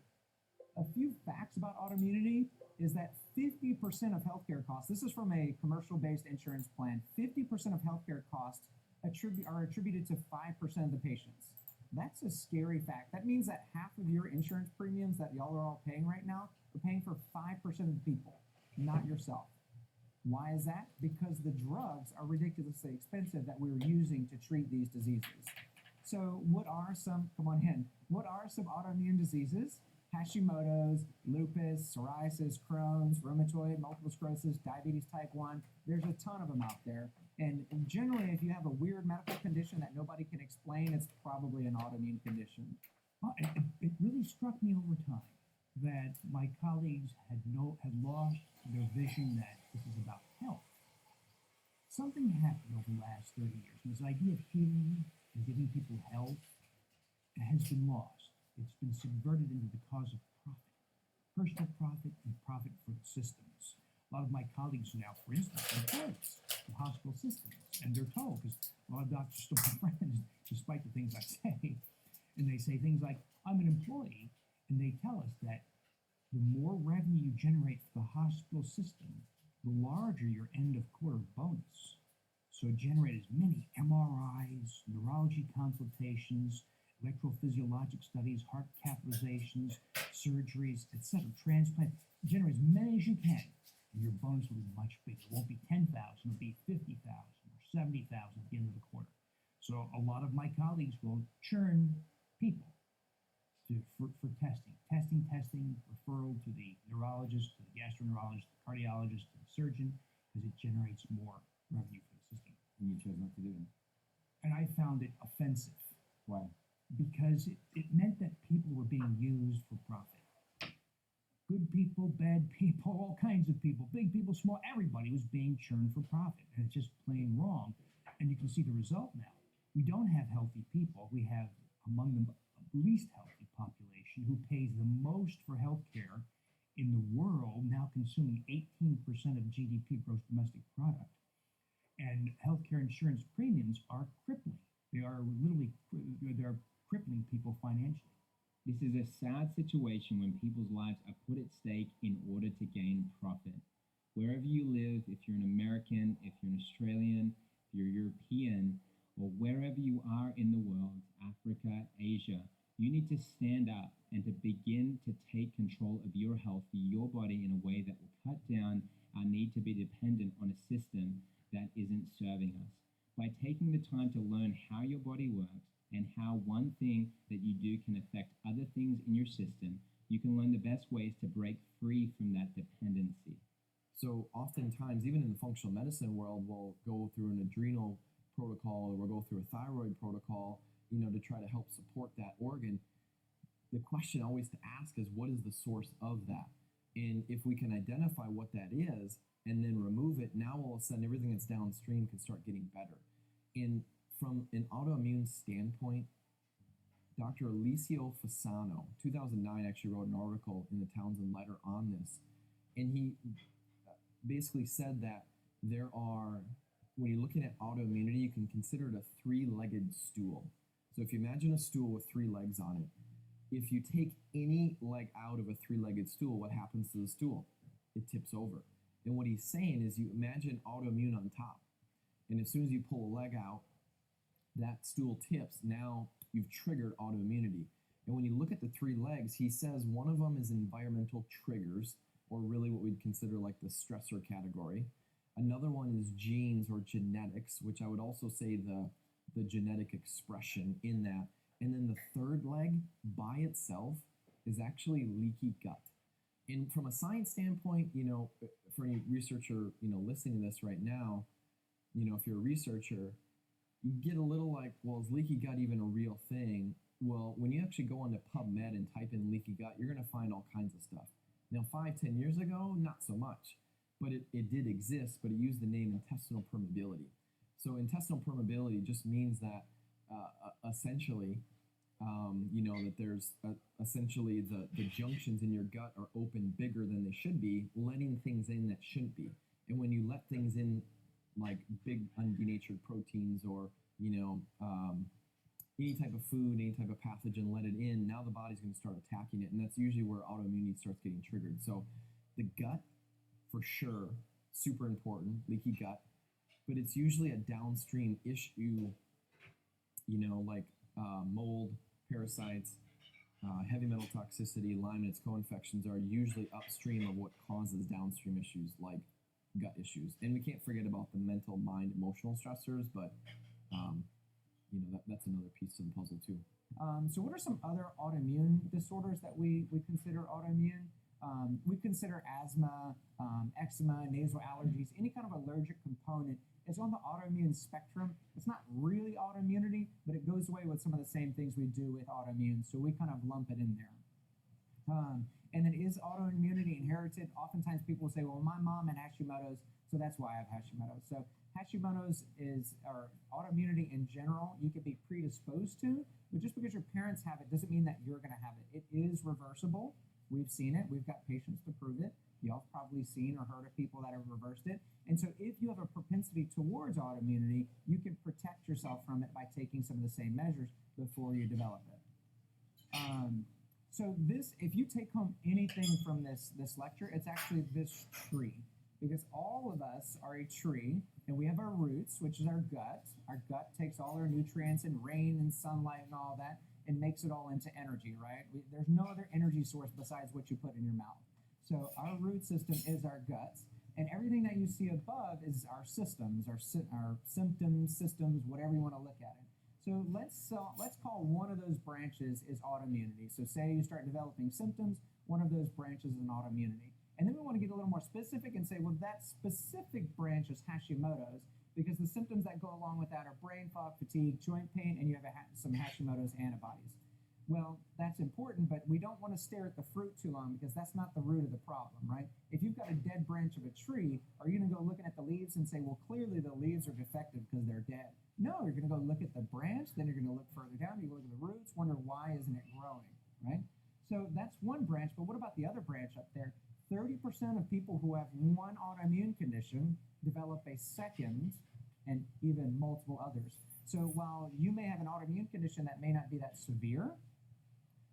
A few facts about autoimmunity is that 50% of healthcare costs, this is from a commercial-based insurance plan, 50% of healthcare costs are attributed to 5% of the patients. That's a scary fact. That means that half of your insurance premiums that y'all are all paying right now are paying for 5% of the people, not yourself. Why is that? Because the drugs are ridiculously expensive that we're using to treat these diseases. So what are some autoimmune diseases? Hashimoto's, lupus, psoriasis, Crohn's, rheumatoid, multiple sclerosis, diabetes type 1. There's a ton of them out there. And generally, if you have a weird medical condition that nobody can explain, it's probably an autoimmune condition. It really struck me over time that my colleagues had lost their vision that this is about health. Something happened over the last 30 years. This idea of healing and giving people health has been lost. It's been subverted into the cause of profit, personal profit and profit for the systems. A lot of my colleagues now, for instance, are employees of hospital systems, and they're told, because a lot of doctors are still my friends, despite the things I say, and they say things like, I'm an employee, and they tell us that the more revenue you generate for the hospital system, the larger your end of quarter bonus. So generate as many MRIs, neurology consultations, electrophysiologic studies, heart catheterizations, surgeries, etc., transplant. Generate as many as you can, and your bonus will be much bigger. It won't be 10,000, it'll be 50,000 or 70,000 at the end of the quarter. So a lot of my colleagues will churn people for testing, referral to the neurologist, to the gastroenterologist, the cardiologist, to the surgeon, because it generates more revenue for the system. And you chose not to do that. And I found it offensive. Why? Because it meant that people were being used for profit. Good people, bad people, all kinds of people, big people, small, everybody was being churned for profit. And it's just plain wrong. And you can see the result now. We don't have healthy people. We have among the least healthy population who pays the most for healthcare in the world, now consuming 18% of GDP, gross domestic product. And healthcare insurance premiums are crippling. They are literally they're crippling people financially. This is a sad situation when people's lives are put at stake in order to gain profit. Wherever you live, if you're an American, if you're an Australian, if you're European, or wherever you are in the world, Africa, Asia, you need to stand up and to begin to take control of your health, your body, in a way that will cut down our need to be dependent on a system that isn't serving us. By taking the time to learn how your body works and how one thing that you do can affect other things in your system, you can learn the best ways to break free from that dependency. So oftentimes, even in the functional medicine world, we'll go through an adrenal protocol or we'll go through a thyroid protocol, to try to help support that organ. The question always to ask is, what is the source of that? And if we can identify what that is and then remove it, now all of a sudden everything that's downstream can start getting better. And from an autoimmune standpoint, Dr. Alessio Fasano, 2009, actually wrote an article in the Townsend Letter on this. And he basically said that there are, when you're looking at autoimmunity, you can consider it a three-legged stool. So if you imagine a stool with three legs on it, if you take any leg out of a three-legged stool, what happens to the stool? It tips over. And what he's saying is, you imagine autoimmune on top. And as soon as you pull a leg out, that stool tips. Now you've triggered autoimmunity. And when you look at the three legs, he says one of them is environmental triggers, or really what we'd consider like the stressor category. Another one is genes or genetics, which I would also say the genetic expression in that. And then the third leg by itself is actually leaky gut. And from a science standpoint, for any researcher, listening to this right now, if you're a researcher, you get a little like, well, is leaky gut even a real thing? Well, when you actually go onto PubMed and type in leaky gut, you're going to find all kinds of stuff. Now, 5-10 years ago, not so much, but it did exist, but it used the name intestinal permeability. So intestinal permeability just means that essentially, that there's essentially the junctions in your gut are open bigger than they should be, letting things in that shouldn't be. And when you let things in, like big undenatured proteins or, any type of food, any type of pathogen, let it in, now the body's going to start attacking it. And that's usually where autoimmunity starts getting triggered. So the gut, for sure, super important, leaky gut. But it's usually a downstream issue, like mold, parasites, heavy metal toxicity, Lyme and its co-infections are usually upstream of what causes downstream issues like gut issues. And we can't forget about the mental, mind, emotional stressors, but that's another piece of the puzzle too. So what are some other autoimmune disorders that we consider autoimmune? We consider asthma, eczema, nasal allergies, any kind of allergic component is on the autoimmune spectrum. It's not really autoimmunity, but it goes away with some of the same things we do with autoimmune, so we kind of lump it in there. And then is autoimmunity inherited? Oftentimes people say, well, my mom had Hashimoto's, so that's why I have Hashimoto's. So Hashimoto's or autoimmunity in general, you could be predisposed to, but just because your parents have it doesn't mean that you're going to have it. It is reversible. We've seen it. We've got patients to prove it. Y'all have probably seen or heard of people that have reversed it. And so if you have a propensity towards autoimmunity, you can protect yourself from it by taking some of the same measures before you develop it. So if you take home anything from this lecture, it's actually this tree. Because all of us are a tree, and we have our roots, which is our gut. Our gut takes all our nutrients and rain and sunlight and all that and makes it all into energy, right? There's no other energy source besides what you put in your mouth. So our root system is our guts, and everything that you see above is our systems, our symptoms, systems, whatever you want to look at it. So let's call one of those branches is autoimmunity. So say you start developing symptoms, one of those branches is an autoimmunity. And then we want to get a little more specific and say, well, that specific branch is Hashimoto's because the symptoms that go along with that are brain fog, fatigue, joint pain, and you have some Hashimoto's antibodies. Well, that's important, but we don't want to stare at the fruit too long because that's not the root of the problem, right? If you've got a dead branch of a tree, are you going to go looking at the leaves and say, well, clearly the leaves are defective because they're dead? No, you're going to go look at the branch, then you're going to look further down, you look at the roots, wonder why isn't it growing, right? So that's one branch, but what about the other branch up there? 30% of people who have one autoimmune condition develop a second and even multiple others. So while you may have an autoimmune condition that may not be that severe,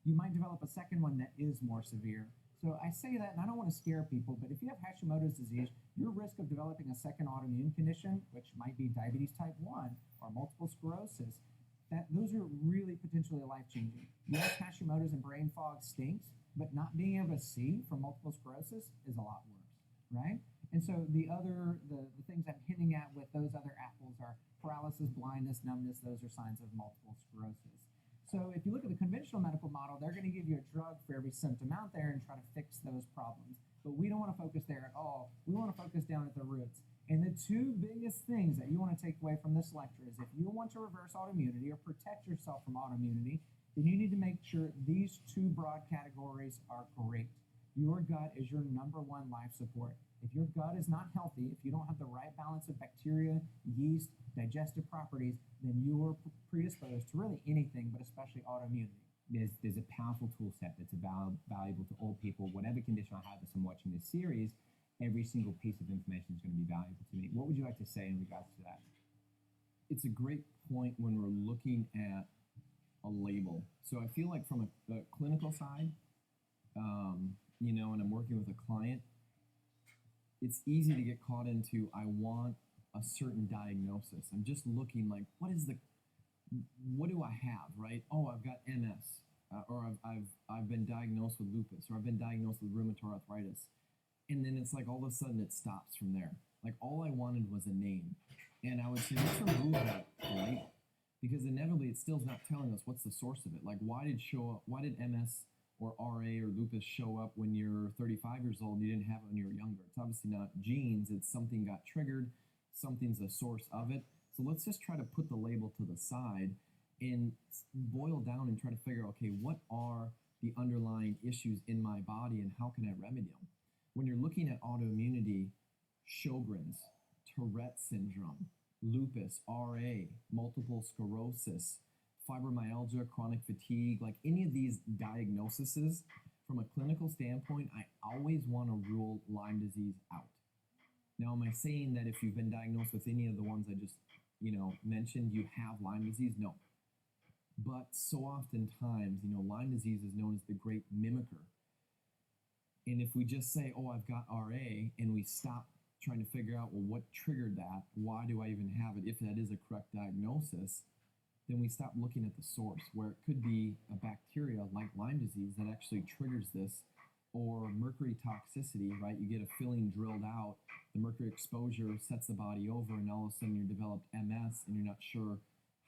you might develop a second one that is more severe. So I say that, and I don't want to scare people, but if you have Hashimoto's disease, your risk of developing a second autoimmune condition, which might be diabetes type 1 or multiple sclerosis, those are really potentially life-changing. Yes, Hashimoto's and brain fog stinks, but not being able to see from multiple sclerosis is a lot worse, right? And so the things I'm hinting at with those other apples are paralysis, blindness, numbness. Those are signs of multiple sclerosis. So if you look at the conventional medical model, they're going to give you a drug for every symptom out there and try to fix those problems. But we don't want to focus there at all. We want to focus down at the roots. And the two biggest things that you want to take away from this lecture is if you want to reverse autoimmunity or protect yourself from autoimmunity, then you need to make sure these two broad categories are great. Your gut is your number one life support. If your gut is not healthy, if you don't have the right balance of bacteria, yeast, digestive properties, then you are predisposed to really anything, but especially autoimmunity. There's a powerful tool set that's valuable to all people. Whatever condition I have as I'm watching this series, every single piece of information is going to be valuable to me. What would you like to say in regards to that? It's a great point when we're looking at a label. So I feel like from a clinical side, and I'm working with a client, it's easy to get caught into, I want a certain diagnosis. I'm just looking like, what do I have, right? Oh, I've got MS, or I've been diagnosed with lupus, or I've been diagnosed with rheumatoid arthritis. And then it's like all of a sudden it stops from there. Like all I wanted was a name. And I would say, let's remove that label. Because inevitably it still's not telling us what's the source of it. Like why did MS or RA or lupus show up when you're 35 years old and you didn't have it when you were younger? It's obviously not genes, it's something got triggered, something's a source of it. So let's just try to put the label to the side and boil down and try to figure out, okay, what are the underlying issues in my body and how can I remedy them? When you're looking at autoimmunity, Sjogren's, Tourette syndrome, lupus, RA, multiple sclerosis, fibromyalgia, chronic fatigue, like any of these diagnoses, from a clinical standpoint, I always want to rule Lyme disease out. Now, am I saying that if you've been diagnosed with any of the ones I just, mentioned, you have Lyme disease? No. But so oftentimes, Lyme disease is known as the great mimicker. And if we just say, oh, I've got RA, and we stop trying to figure out, well, what triggered that? Why do I even have it? If that is a correct diagnosis, then we stop looking at the source, where it could be a bacteria like Lyme disease that actually triggers this, or mercury toxicity, right? You get a filling drilled out, the mercury exposure sets the body over, and all of a sudden you developed MS and you're not sure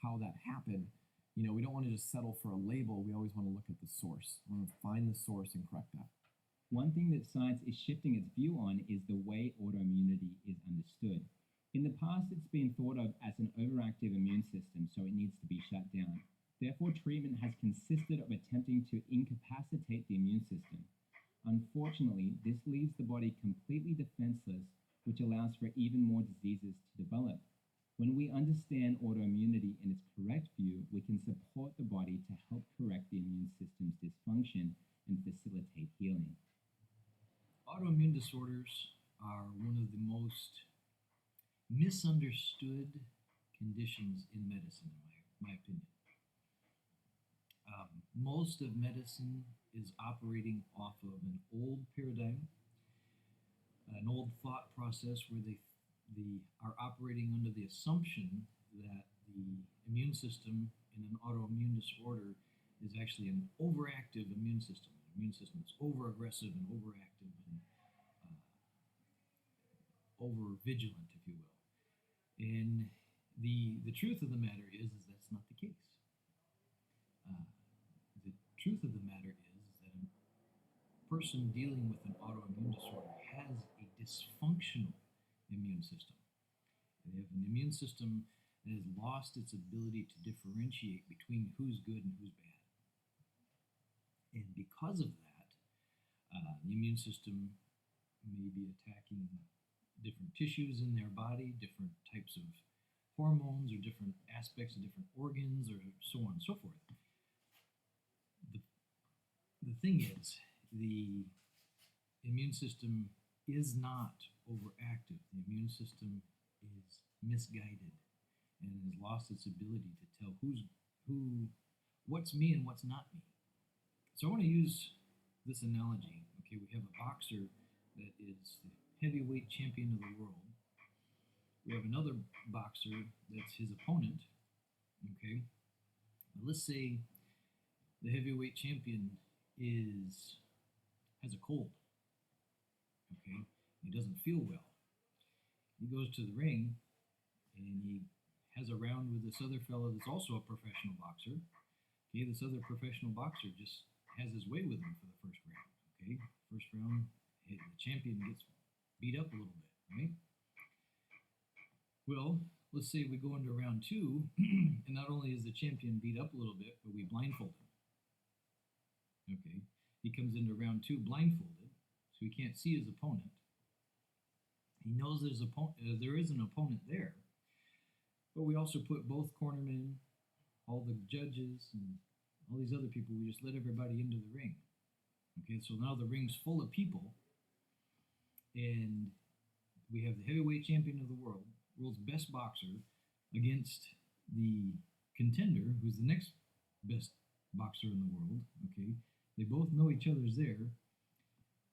how that happened. We don't want to just settle for a label. We always want to look at the source. We want to find the source and correct that. One thing that science is shifting its view on is the way autoimmunity is understood. In the past, it's been thought of as an overactive immune system, so it needs to be shut down. Therefore, treatment has consisted of attempting to incapacitate the immune system. Unfortunately, this leaves the body completely defenseless, which allows for even more diseases to develop. When we understand autoimmunity in its correct view, we can support the body to help correct the immune system's dysfunction and facilitate healing. Autoimmune disorders are one of the most misunderstood conditions in medicine, in my opinion. Most of medicine is operating off of an old paradigm, an old thought process where they are operating under the assumption that the immune system in an autoimmune disorder is actually an overactive immune system. An immune system that's over-aggressive and overactive and over-vigilant, if you will. And the truth of the matter is that's not the case. The truth of the matter is that a person dealing with an autoimmune disorder has a dysfunctional immune system. They have an immune system that has lost its ability to differentiate between who's good and who's bad. And because of that, the immune system may be attacking different tissues in their body, different types of hormones, or different aspects of different organs, or so on and so forth. The thing is, the immune system is not overactive. The immune system is misguided and has lost its ability to tell what's me and what's not me. So I want to use this analogy. Okay, we have a boxer that is the heavyweight champion of the world. We have another boxer that's his opponent. Okay, now let's say the heavyweight champion has a cold. Okay, he doesn't feel well. He goes to the ring and he has a round with this other fellow that's also a professional boxer. Okay, this other professional boxer just has his way with him for the first round. Okay, first round, the champion gets beat up a little bit, right? Well, let's say we go into round two, and not only is the champion beat up a little bit, but we blindfold him. Okay, he comes into round two blindfolded, so he can't see his opponent. He knows there is an opponent there, but we also put both cornermen, all the judges, and all these other people. We just let everybody into the ring. Okay, so now the ring's full of people, and we have the heavyweight champion of the world's best boxer, against the contender, who's the next best boxer in the world. Okay, they both know each other's there.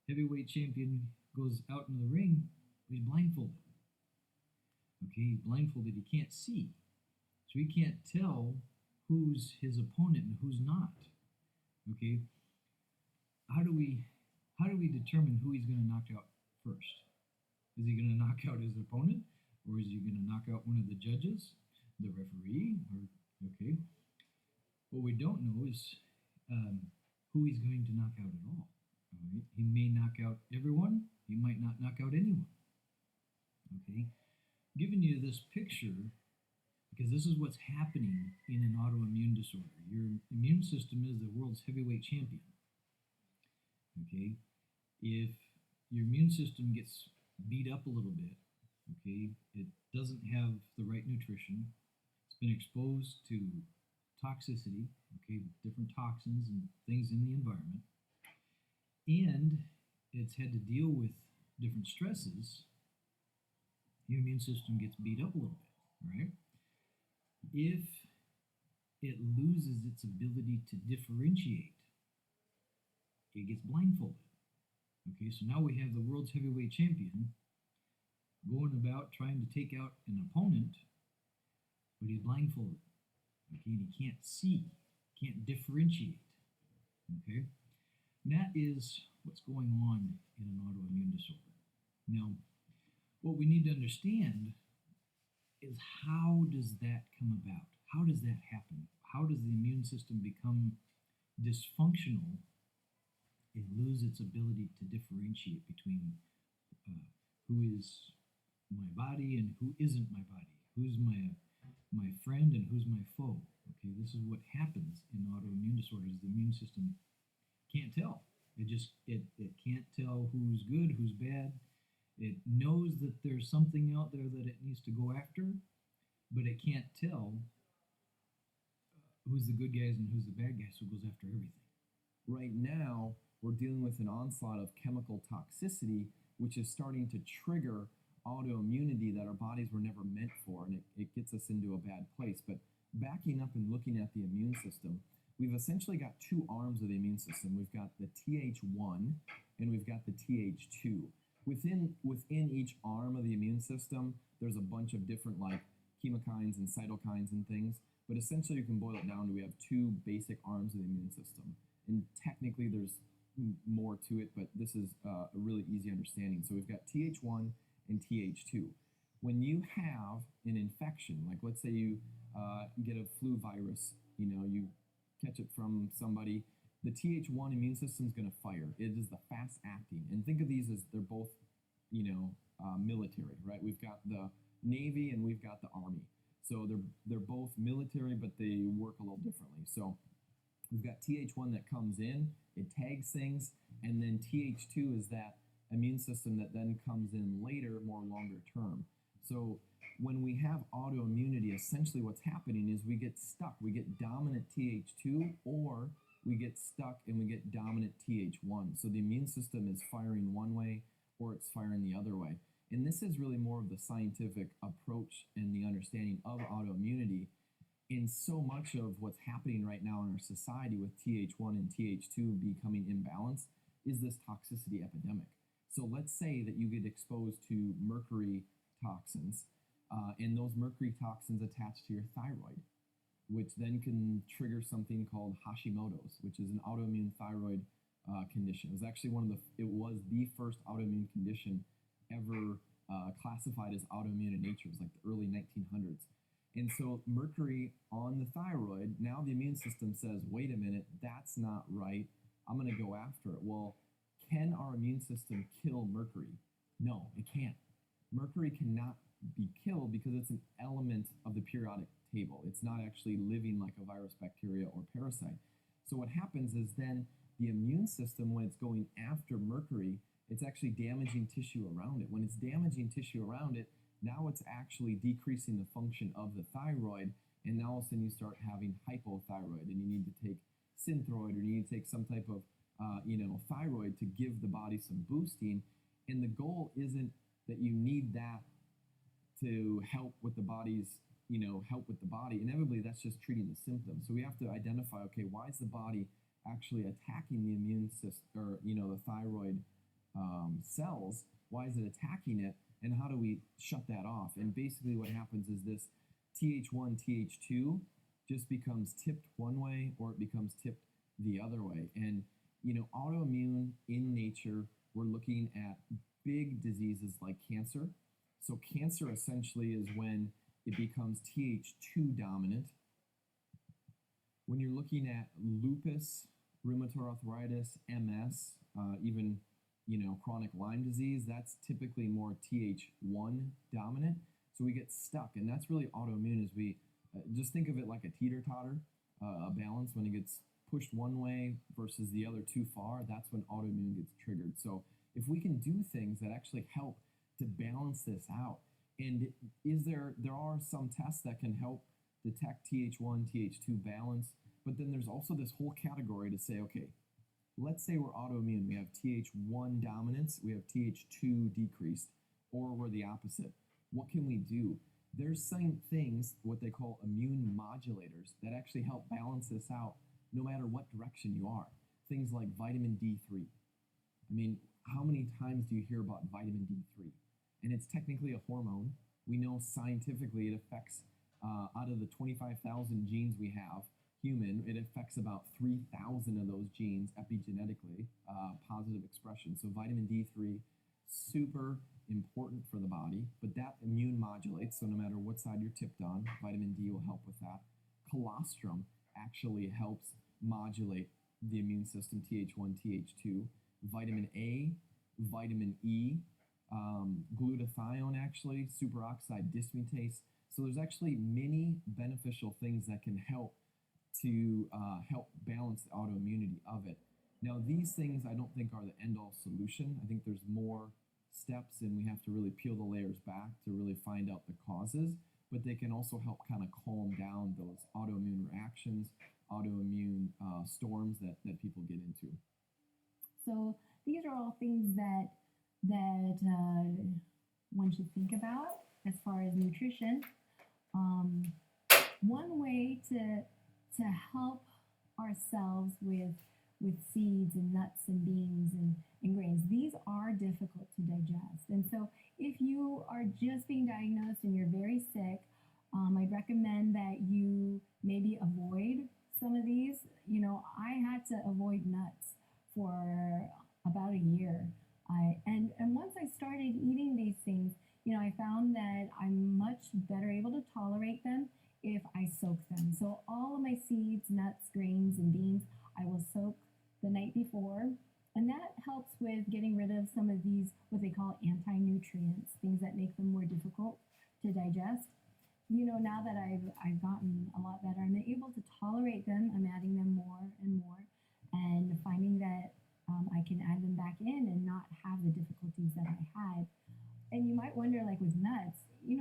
Heavyweight champion goes out in the ring, but he's blindfolded. Okay, he's blindfolded, he can't see. So he can't tell who's his opponent and who's not. Okay, how do we determine who he's going to knock out first? Is he going to knock out his opponent, or is he going to knock out one of the judges, the referee? Or okay, what we don't know is who he's going to knock out at all. All right? He may knock out everyone. He might not knock out anyone. Okay, giving you this picture because this is what's happening in an autoimmune disorder. Your immune system is the world's heavyweight champion. Okay, if your immune system gets beat up a little bit, okay, it doesn't have the right nutrition, it's been exposed to toxicity, okay, different toxins and things in the environment, and it's had to deal with different stresses, your immune system gets beat up a little bit, right? If it loses its ability to differentiate, it gets blindfolded. Okay, so now we have the world's heavyweight champion going about trying to take out an opponent, but he's blindfolded. Okay, and he can't see, can't differentiate. Okay, and that is what's going on in an autoimmune disorder. Now, what we need to understand is how does that come about? How does that happen? How does the immune system become dysfunctional and lose its ability to differentiate between who is my body and who isn't my body? Who's my friend and who's my foe? Okay, this is what happens in autoimmune disorders. The immune system can't tell. It can't tell who's good, who's bad. It knows that there's something out there that it needs to go after, but it can't tell who's the good guys and who's the bad guys, so it goes after everything. Right now, we're dealing with an onslaught of chemical toxicity, which is starting to trigger autoimmunity that our bodies were never meant for, and it gets us into a bad place. But backing up and looking at the immune system, we've essentially got two arms of the immune system. We've got the Th1 and we've got the Th2. Within each arm of the immune system, there's a bunch of different like chemokines and cytokines and things, but essentially you can boil it down to we have two basic arms of the immune system. And technically there's more to it, but this is a really easy understanding. So we've got Th1 and Th2. When you have an infection, like let's say you get a flu virus, you catch it from somebody, the Th1 immune system is going to fire. It is the fast acting. And think of these as they're both, military, right? We've got the Navy and we've got the Army. So they're both military, but they work a little differently. So we've got Th1 that comes in, it tags things, and then Th2 is that immune system that then comes in later, more longer term. So when we have autoimmunity, essentially what's happening is we get stuck. We get dominant Th2 or we get stuck and we get dominant Th1. So the immune system is firing one way or it's firing the other way. And this is really more of the scientific approach and the understanding of autoimmunity. In so much of what's happening right now in our society with Th1 and Th2 becoming imbalanced is this toxicity epidemic. So let's say that you get exposed to mercury toxins, and those mercury toxins attach to your thyroid, which then can trigger something called Hashimoto's, which is an autoimmune thyroid condition. It was actually it was the first autoimmune condition ever classified as autoimmune in nature. It was like the early 1900s. And so mercury on the thyroid, now the immune system says, wait a minute, that's not right. I'm going to go after it. Well, can our immune system kill mercury? No, it can't. Mercury cannot be killed because it's an element of the periodic table. It's not actually living like a virus, bacteria, or parasite. So what happens is then the immune system, when it's going after mercury, it's actually damaging tissue around it. When it's damaging tissue around it, now it's actually decreasing the function of the thyroid, and now all of a sudden you start having hypothyroid, and you need to take Synthroid, or you need to take some type of thyroid to give the body some boosting. And the goal isn't that you need that to help with the body's, help with the body. Inevitably, that's just treating the symptoms. So we have to identify, okay, why is the body actually attacking the immune system, or the thyroid cells? Why is it attacking it? And how do we shut that off? And basically what happens is this Th1, Th2 just becomes tipped one way, or it becomes tipped the other way. And, autoimmune in nature, we're looking at big diseases like cancer. So cancer essentially is when it becomes Th2 dominant. When you're looking at lupus, rheumatoid arthritis, MS, even chronic Lyme disease, that's typically more Th1 dominant. So we get stuck, and that's really autoimmune. Is we just think of it like a teeter-totter, a balance. When it gets pushed one way versus the other too far, that's when autoimmune gets triggered. So if we can do things that actually help to balance this out, and there are some tests that can help detect Th1, Th2 balance, but then there's also this whole category to say, okay, let's say we're autoimmune. We have Th1 dominance, we have Th2 decreased, or we're the opposite. What can we do? There's some things, what they call immune modulators, that actually help balance this out no matter what direction you are. Things like vitamin D3. I mean, how many times do you hear about vitamin D3? And it's technically a hormone. We know scientifically it affects, out of the 25,000 genes we have, human, it affects about 3,000 of those genes epigenetically, positive expression. So vitamin D3, super important for the body, but that immune modulates. So no matter what side you're tipped on, vitamin D will help with that. Colostrum actually helps modulate the immune system, Th1, Th2. Vitamin A, vitamin E, glutathione actually, superoxide dismutase. So there's actually many beneficial things that can help to help balance the autoimmunity of it. Now, these things I don't think are the end-all solution. I think there's more steps, and we have to really peel the layers back to really find out the causes, but they can also help kind of calm down those autoimmune reactions, autoimmune storms that people get into. So these are all things that one should think about as far as nutrition. One way to help ourselves with seeds and nuts and beans and grains, these are difficult to digest. And so if you are just being diagnosed and you're very sick, I'd recommend that you maybe avoid some of these. I had to avoid nuts for about a year. And once I started eating these things, I found that I'm much better able to tolerate them if I soak them. So all of my seeds, nuts, grains, and beans, I will soak the night before. And that helps with getting rid of some of these, what they call anti-nutrients, things that make them more difficult to digest. Now that I've gotten a lot better, I'm able to tolerate them. I'm adding them more and more, and finding that I can add them back in and not have the difficulties that I had. And you might wonder, like with nuts, we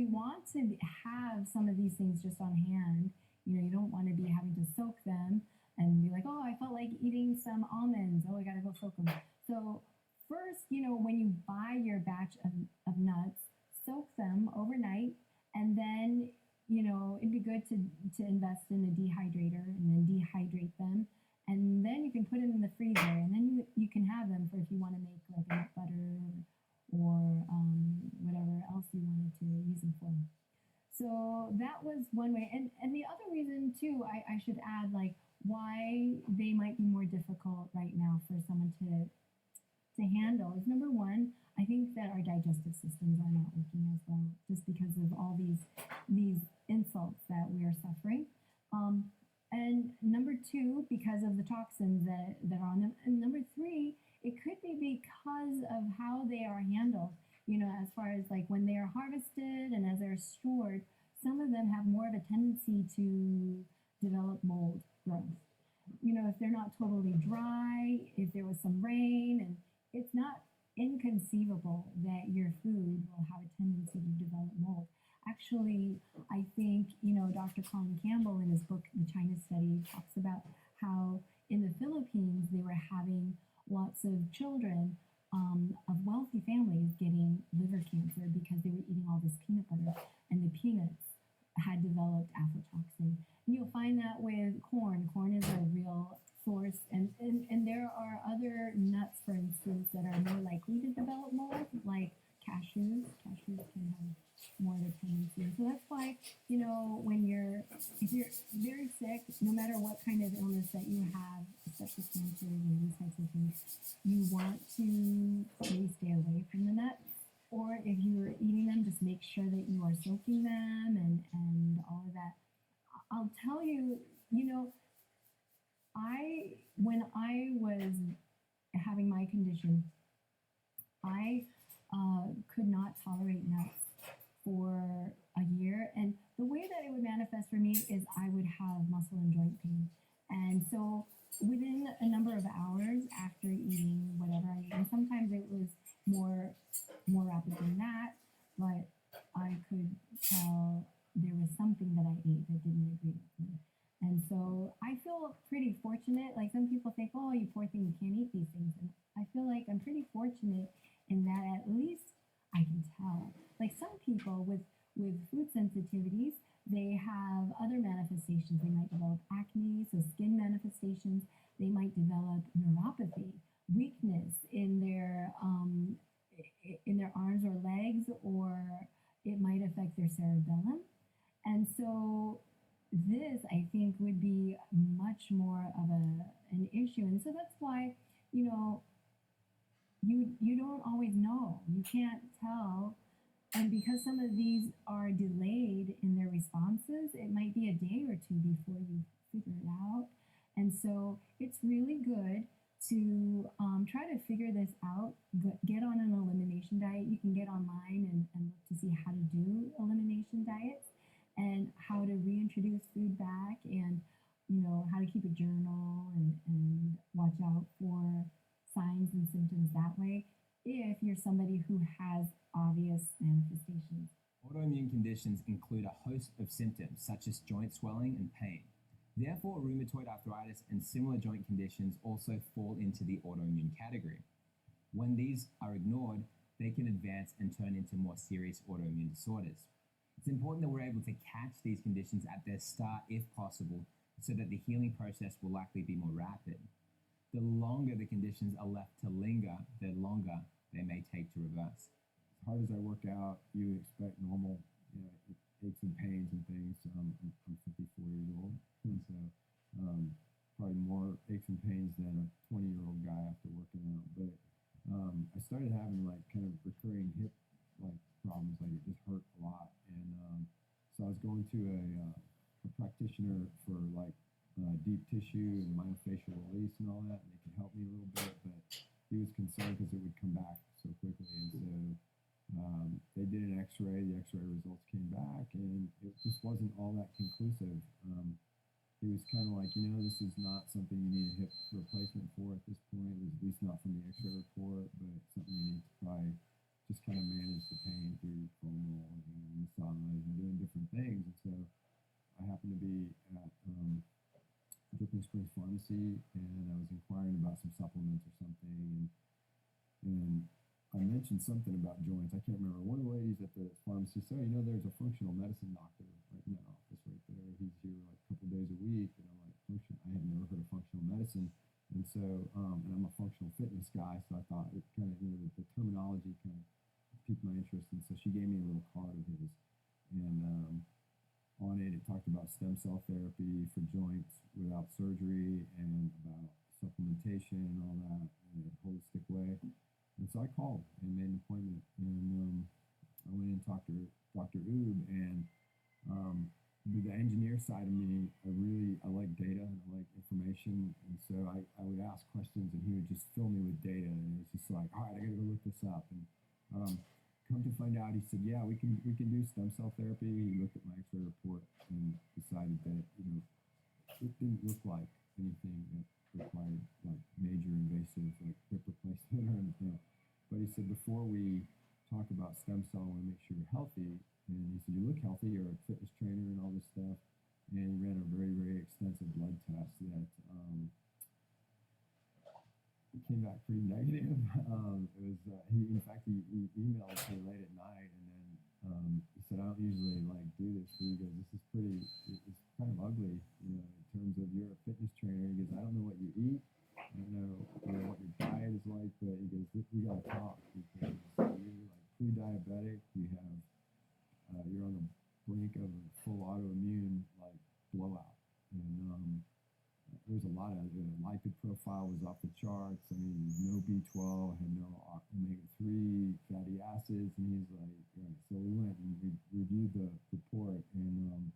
want to have some of these things just on hand. You don't want to be having to soak them. and be like, oh, I felt like eating some almonds. Oh, I gotta go soak them. So first, when you buy your batch of nuts, soak them overnight, and then it'd be good to invest in a dehydrator and then dehydrate them, and then you can put them in the freezer, and then you can have them for if you want to make like a nut butter or whatever else you wanted to use them for. So that was one way. And the other reason too, I should add, like, why they might be more difficult right now for someone to handle is, number one, I think that our digestive systems are not working as well, just because of all these insults that we are suffering. And number two, because of the toxins that are on them. And number three, it could be because of how they are handled. As far as like when they are harvested and as they're stored, some of them have more of a tendency to develop mold growth. If they're not totally dry, if there was some rain, and it's not inconceivable that your food will have a tendency to develop mold. Actually, I think, Dr. Colin Campbell in his book, The China Study, talks about how in the Philippines they were having lots of children of wealthy families getting liver cancer because they were eating all this peanut butter, and the peanuts had developed aflatoxin. And you'll find that with corn. Corn is a real source, and there are other nuts, for instance, that are more likely to develop mold, like cashews. Cashews can have more of a tendency. So that's why, if you're very sick, no matter what kind of illness that you have, especially cancer and these types of things, you want to stay away from the nuts. Or if you're eating them, just make sure that you are soaking them and all of that. I'll tell you, when I was having my condition, I could not tolerate nuts for a year. And the way that it would manifest for me is I would have muscle and joint pain. And so within a number of hours after eating whatever I ate, and sometimes it was more rapid than that, but I could tell there was something that I ate that didn't agree with me. And so I feel pretty fortunate. Like, some people think, oh, you poor thing, you can't eat these things. And I feel like I'm pretty fortunate in that at least I can tell. Like, some people with food sensitivities, they have other manifestations. They might develop acne, so skin manifestations. They might develop neuropathy, weakness in their arms or legs, or it might affect their cerebellum. And so this, I think, would be much more of an issue. And so that's why, you don't always know. You can't tell. And because some of these are delayed in their responses, it might be a day or two before you figure it out. And so it's really good to try to figure this out. Get on an elimination diet. You can get online and look to see how to do elimination diets and how to reintroduce food back, and how to keep a journal and watch out for signs and symptoms that way if you're somebody who has obvious manifestations. Autoimmune conditions include a host of symptoms such as joint swelling and pain. Therefore, rheumatoid arthritis and similar joint conditions also fall into the autoimmune category. When these are ignored, they can advance and turn into more serious autoimmune disorders. It's important that we're able to catch these conditions at their start if possible, so that the healing process will likely be more rapid. The longer the conditions are left to linger, the longer they may take to reverse. As hard as I work out, you expect normal aches and pains and things. I'm 54 years old, and so probably more aches and pains than a 20-year-old guy after working out. But I started having like kind of recurring hip problems. Like, it just hurt a lot, and so I was going to a practitioner for deep tissue and myofascial release and all that, and they could help me a little bit, but he was concerned because it would come back so quickly. And so they did an x-ray. The x-ray results came back, and it just wasn't all that conclusive. He was kind of like, this is not something you need a hip replacement for at this point, at least not from the x-ray report, but something you need to probably just kind of manage the pain through foam rolls and massage and doing different things. And so I happened to be at Dripping Springs Springs Pharmacy, and I was inquiring about some supplements or something, and I mentioned something about joints. I can't remember. One of the ladies at the pharmacy said, "You know, there's a functional medicine doctor right in that office right there. He's here like a couple days a week." And I'm like, "Function? I had never heard of functional medicine." And so, and I'm a functional fitness guy, so I thought it kind of, the terminology kind of piqued my interest. And so she gave me a little card of his, and on it, it talked about stem cell therapy for joints without surgery and about supplementation and all that in a holistic way. And so I called and made an appointment, and I went in and talked to Dr. Oob, and the engineer side of me, I like data and I like information, and so I would ask questions and he would just fill me with data, and it was just like, all right, I gotta go look this up. And come to find out, he said, yeah, we can do stem cell therapy. He looked at my X-ray report and decided that, it didn't look like anything that required like major invasive like hip replacement or anything. But he said, before we talk about stem cell, I want to make sure you're healthy. And he said, you look healthy, you're a fitness trainer and all this stuff. And he ran a very, very extensive blood test that came back pretty negative. It was in fact he emailed me late at night, and then he said, I don't usually like do this, but he goes, this is it's kind of ugly, in terms of you're a fitness trainer. He goes, I don't know what you eat, I don't know, what your diet is like, but he goes, we gotta talk, because you're like pre-diabetic, you're on the brink of a full autoimmune like blowout, and there's a lot of lipid profile was off the charts. I mean, no B12, had no omega-3 fatty acids, and he's like, yeah. So we went and we reviewed the report, and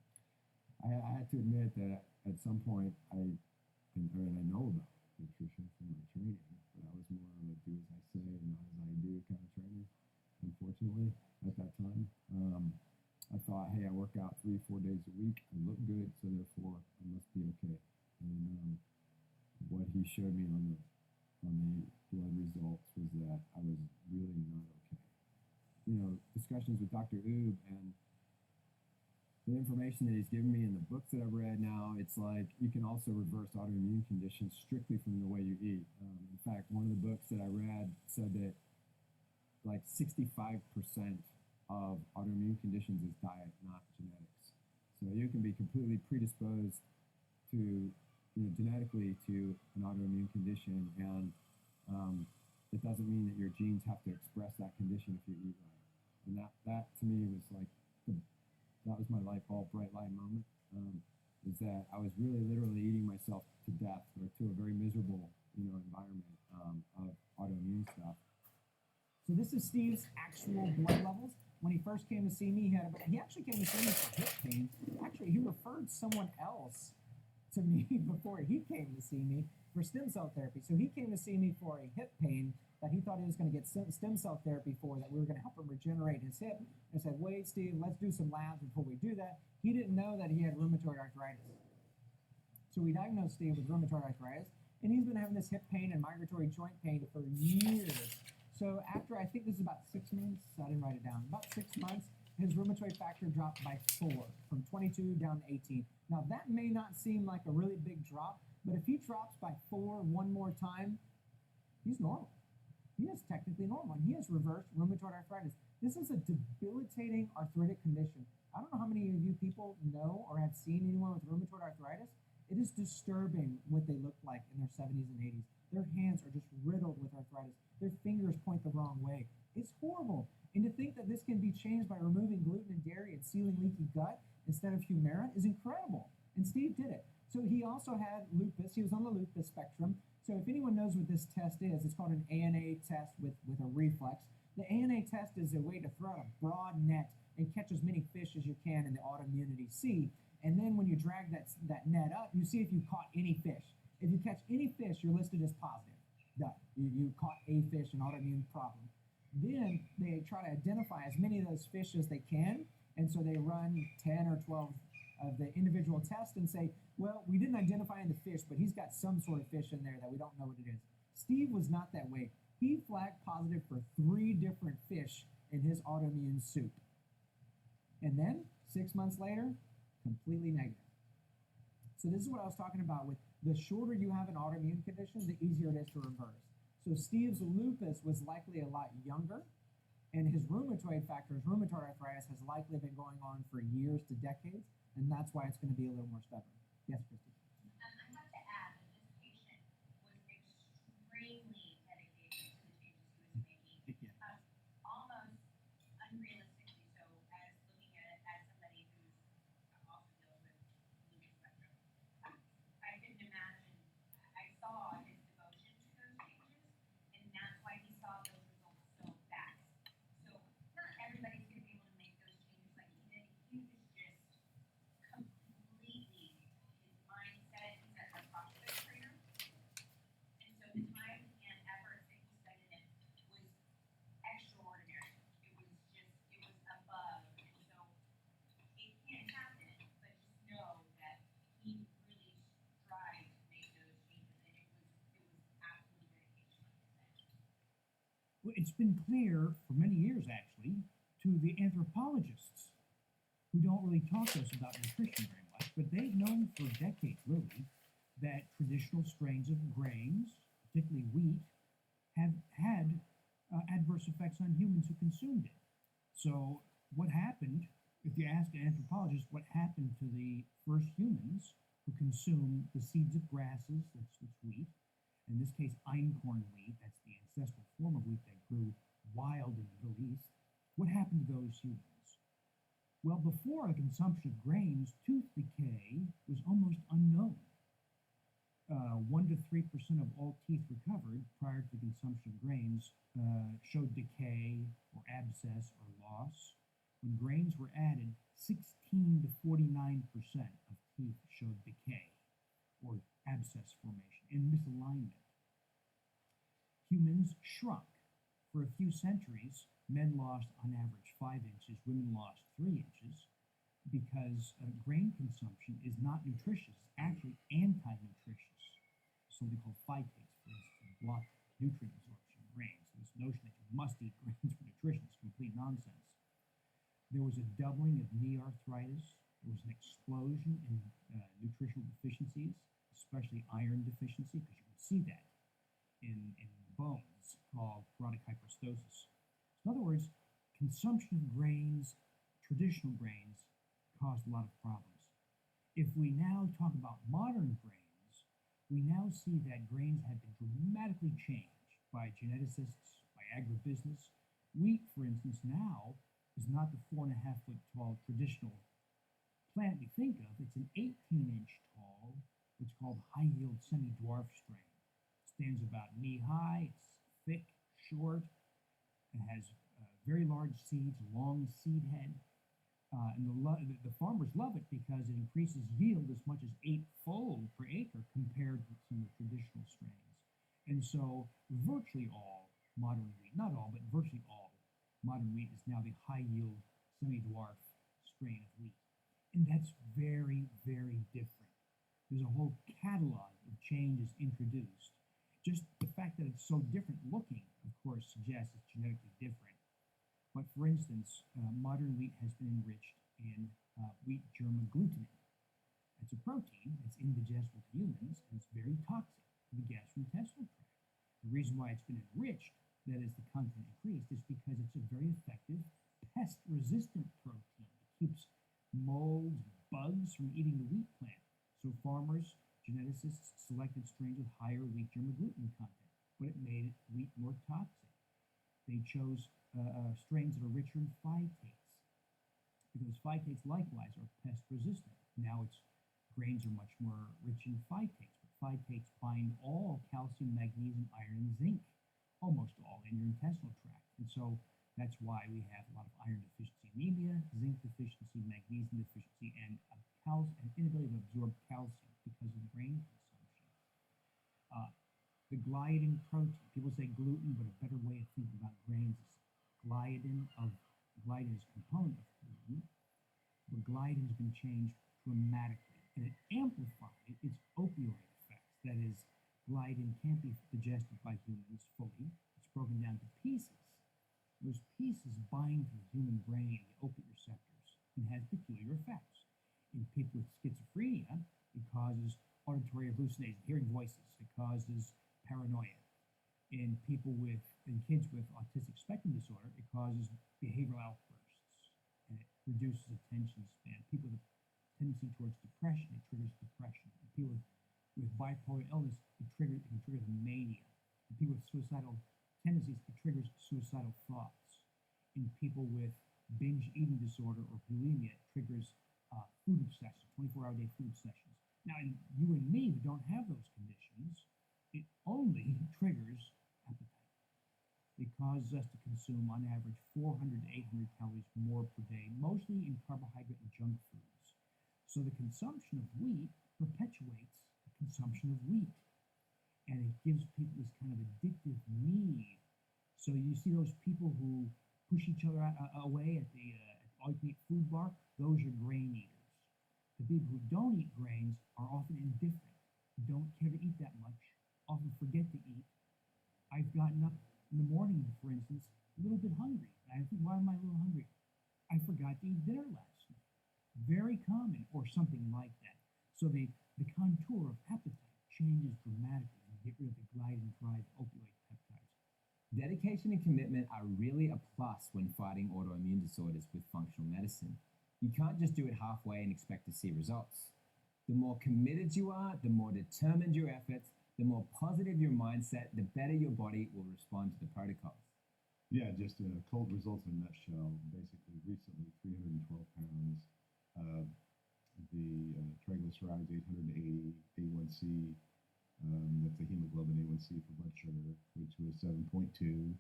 I had to admit that at some point I know about nutrition from my training, but I was more of a do as I say and not as I do kind of trainer, unfortunately, at that time. I thought, hey, I work out 3-4 days a week, I look good, so therefore I must be okay. And what he showed me on the blood results was that I was really not okay. Discussions with Dr. Oob and the information that he's given me in the books that I've read now, it's like you can also reverse autoimmune conditions strictly from the way you eat. In fact, one of the books that I read said that like 65% of autoimmune conditions is diet, not genetics. So you can be completely predisposed to genetically to an autoimmune condition, and it doesn't mean that your genes have to express that condition if you eat right. And that to me was like that was my light bulb bright light moment. Is that I was really literally eating myself to death, or to a very miserable environment of autoimmune stuff. So this is Steve's actual blood levels. When he first came to see me, he actually came to see me for hip pain. Actually, he referred someone else to me before he came to see me for stem cell therapy. So he came to see me for a hip pain that he thought he was going to get stem cell therapy for, that we were going to help him regenerate his hip. I said, wait, Steve, let's do some labs before we do that. He didn't know that he had rheumatoid arthritis. So we diagnosed Steve with rheumatoid arthritis, and he's been having this hip pain and migratory joint pain for years. So after, I think this is about 6 months, I didn't write it down, about 6 months, his rheumatoid factor dropped by 4, from 22 down to 18. Now that may not seem like a really big drop, but if he drops by 4 one more time, he's normal. He is technically normal, and he has reversed rheumatoid arthritis. This is a debilitating arthritic condition. I don't know how many of you people know or have seen anyone with rheumatoid arthritis. It is disturbing what they look like in their 70s and 80s. Their hands are just riddled with arthritis. Their fingers point the wrong way. It's horrible. And to think that this can be changed by removing gluten and dairy and sealing leaky gut instead of Humira is incredible. And Steve did it. So he also had lupus. He was on the lupus spectrum. So if anyone knows what this test is, it's called an ANA test with a reflex. The ANA test is a way to throw out a broad net and catch as many fish as you can in the autoimmunity sea. And then when you drag that net up, you see if you caught any fish. If you catch any fish, you're listed as positive. Done. You caught a fish, an autoimmune problem. Then they try to identify as many of those fish as they can, and so they run 10 or 12 of the individual tests and say, well, we didn't identify the fish, but he's got some sort of fish in there that we don't know what it is. Steve was not that way. He flagged positive for 3 different fish in his autoimmune soup. And then, 6 months later, completely negative. So this is what I was talking about with The shorter you have an autoimmune condition, the easier it is to reverse. So Steve's lupus was likely a lot younger, and his rheumatoid factor, his rheumatoid arthritis, has likely been going on for years to decades, and that's why it's going to be a little more stubborn. Yes, Christy. I have to add that this patient was extremely dedicated to the changes he was making, almost unrealistically so, as looking at it as somebody who's also deals with lupus spectrum. I couldn't imagine. I saw his devotion to those changes, and that's why he saw those results so fast. So not everybody's going to be able to make those changes like he did. He was just completely, his mindset, he's a CrossFit trainer, and so the time and effort that he spent in it was extraordinary. It was above, and so it can happen, but just know that he really tried to make those changes, and it was absolute dedication, like I said. Well, it's been clear for many years, actually, to the anthropologists who don't really talk to us about nutrition very much, but they've known for decades, really, that traditional strains of grains, particularly wheat, have had adverse effects on humans who consumed it. So, what happened, if you ask an anthropologist what happened to the first humans who consumed the seeds of grasses, that's wheat, in this case, einkorn wheat, that's the ancestral form of wheat that grew wild in the Middle East, what happened to those humans? Well, before the consumption of grains, tooth decay was almost unknown. 1 to 3% of all teeth recovered prior to the consumption of grains showed decay or abscess or loss. When grains were added, 16 to 49% of teeth showed decay or abscess formation and misalignment. Humans shrunk. For a few centuries, men lost on average 5 inches, women lost 3 inches, because grain consumption is not nutritious, it's actually anti-nutritious. Something called phytates, for instance, block nutrient absorption in grains. So this notion that you must eat grains for nutrition is complete nonsense. There was a doubling of knee arthritis. There was an explosion in nutritional deficiencies, especially iron deficiency, because you can see that in bones called chronic hyperostosis. So in other words, consumption of grains, traditional grains, caused a lot of problems. If we now talk about modern grains, we now see that grains have been dramatically changed by geneticists, by agribusiness. Wheat, for instance, now is not the 4.5-foot tall traditional plant we think of. It's an 18-inch tall, what's called high-yield semi-dwarf strain. It stands about knee-high, it's thick, short, it has very large seeds, long seed head, and the farmers love it because it increases yield as much as 8-fold per acre compared with some of the traditional strains. And so virtually all modern wheat, not all, but virtually all modern wheat is now the high-yield semi-dwarf strain of wheat. And that's very, very different. There's a whole catalog of changes introduced. Just the fact that it's so different looking, of course, suggests it's genetically different. But for instance, modern wheat has been enriched in wheat germ agglutinin. It's a protein that's indigestible to humans, and it's very toxic to the gastrointestinal tract. The reason why it's been enriched, that is the content increased, is because it's a very effective pest-resistant protein. It keeps molds and bugs from eating the wheat plant. So farmers, geneticists selected strains with higher wheat germ agglutinin content, but it made wheat more toxic. They chose strains that are richer in phytates, because phytates likewise are pest resistant. Now grains are much more rich in phytates, but phytates bind all calcium, magnesium, iron, and zinc, almost all in your intestinal tract. And so that's why we have a lot of iron deficiency anemia, zinc deficiency, magnesium deficiency, and an inability to absorb calcium because of grain consumption. The gliadin protein, people say gluten, but a better way of thinking about grains is gliadin is a component of gluten, but gliadin has been changed dramatically, and it amplified its opioid effects. That is, gliadin can't be digested by humans fully. It's broken down to pieces. Those pieces bind to the human brain, the opiate receptors, and has peculiar effects. In people with schizophrenia, it causes auditory hallucinations, hearing voices. It causes paranoia. In kids with autistic spectrum disorder, it causes behavioral outbursts and it reduces attention span. People with a tendency towards depression, it triggers depression. And people with bipolar illness, it can trigger the mania. In people with suicidal tendencies, it triggers suicidal thoughts. In people with binge eating disorder or bulimia, it triggers food obsession, 24-hour day food obsessions. Now, in you and me who don't have those conditions, it only triggers appetite. It causes us to consume, on average, 400 to 800 calories more per day, mostly in carbohydrate and junk foods. So the consumption of wheat perpetuates the consumption of wheat. And it gives people this kind of addictive need. So you see those people who push each other away at the all-you-can-eat food bar, those are grain eaters. The people who don't eat grains are often indifferent, don't care to eat that much, often forget to eat. I've gotten up in the morning, for instance, a little bit hungry. And I think, why am I a little hungry? I forgot to eat dinner last night. Very common, or something like that. So the contour of appetite changes dramatically when you get rid of the glide and drive opioid peptides. Dedication and commitment are really a plus when fighting autoimmune disorders with functional medicine. You can't just do it halfway and expect to see results. The more committed you are, the more determined your efforts, the more positive your mindset, the better your body will respond to the protocols. Yeah, just cold results in a nutshell. Basically, recently, 312 pounds. The triglycerides, 880, A1C, that's a hemoglobin A1C for blood sugar, which was 7.2.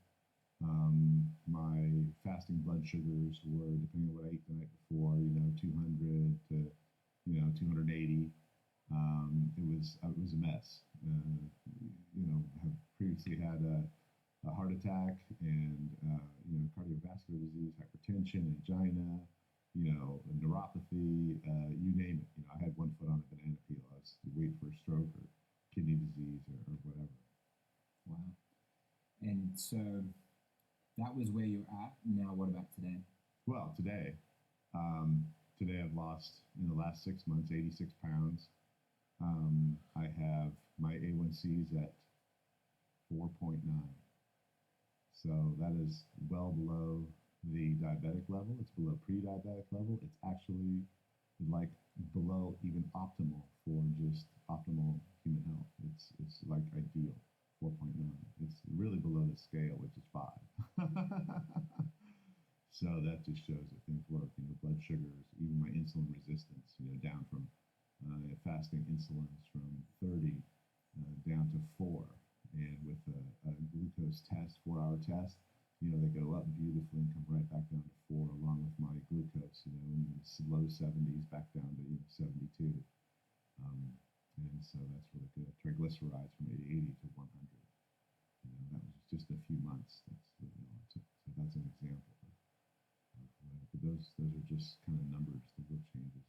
My fasting blood sugars were, depending on what I ate the night before, 200 to, 280. It was a mess. Have previously had a heart attack and cardiovascular disease, hypertension, angina, neuropathy, you name it. I had one foot on a banana peel. I was waiting for a stroke or kidney disease or whatever. Wow. And so that was where you're at. Now, what about today? Well, today I've lost, in the last 6 months, 86 pounds. I have my A1Cs at 4.9. So that is well below the diabetic level. It's below pre-diabetic level. It's actually like below even optimal for just optimal human health. It's like ideal, 4.9. It's really below the scale, which is 5. So that just shows that things work. Blood sugars, even my insulin resistance, down from fasting insulins from 30 down to 4. And with a glucose test, 4-hour test, they go up beautifully and come right back down to 4, along with my glucose, in the low 70s back down to 72. And so that's really good. Triglycerides from 80 to 100. That was just a few months. So that's an example. But those are just kind of numbers, the real changes.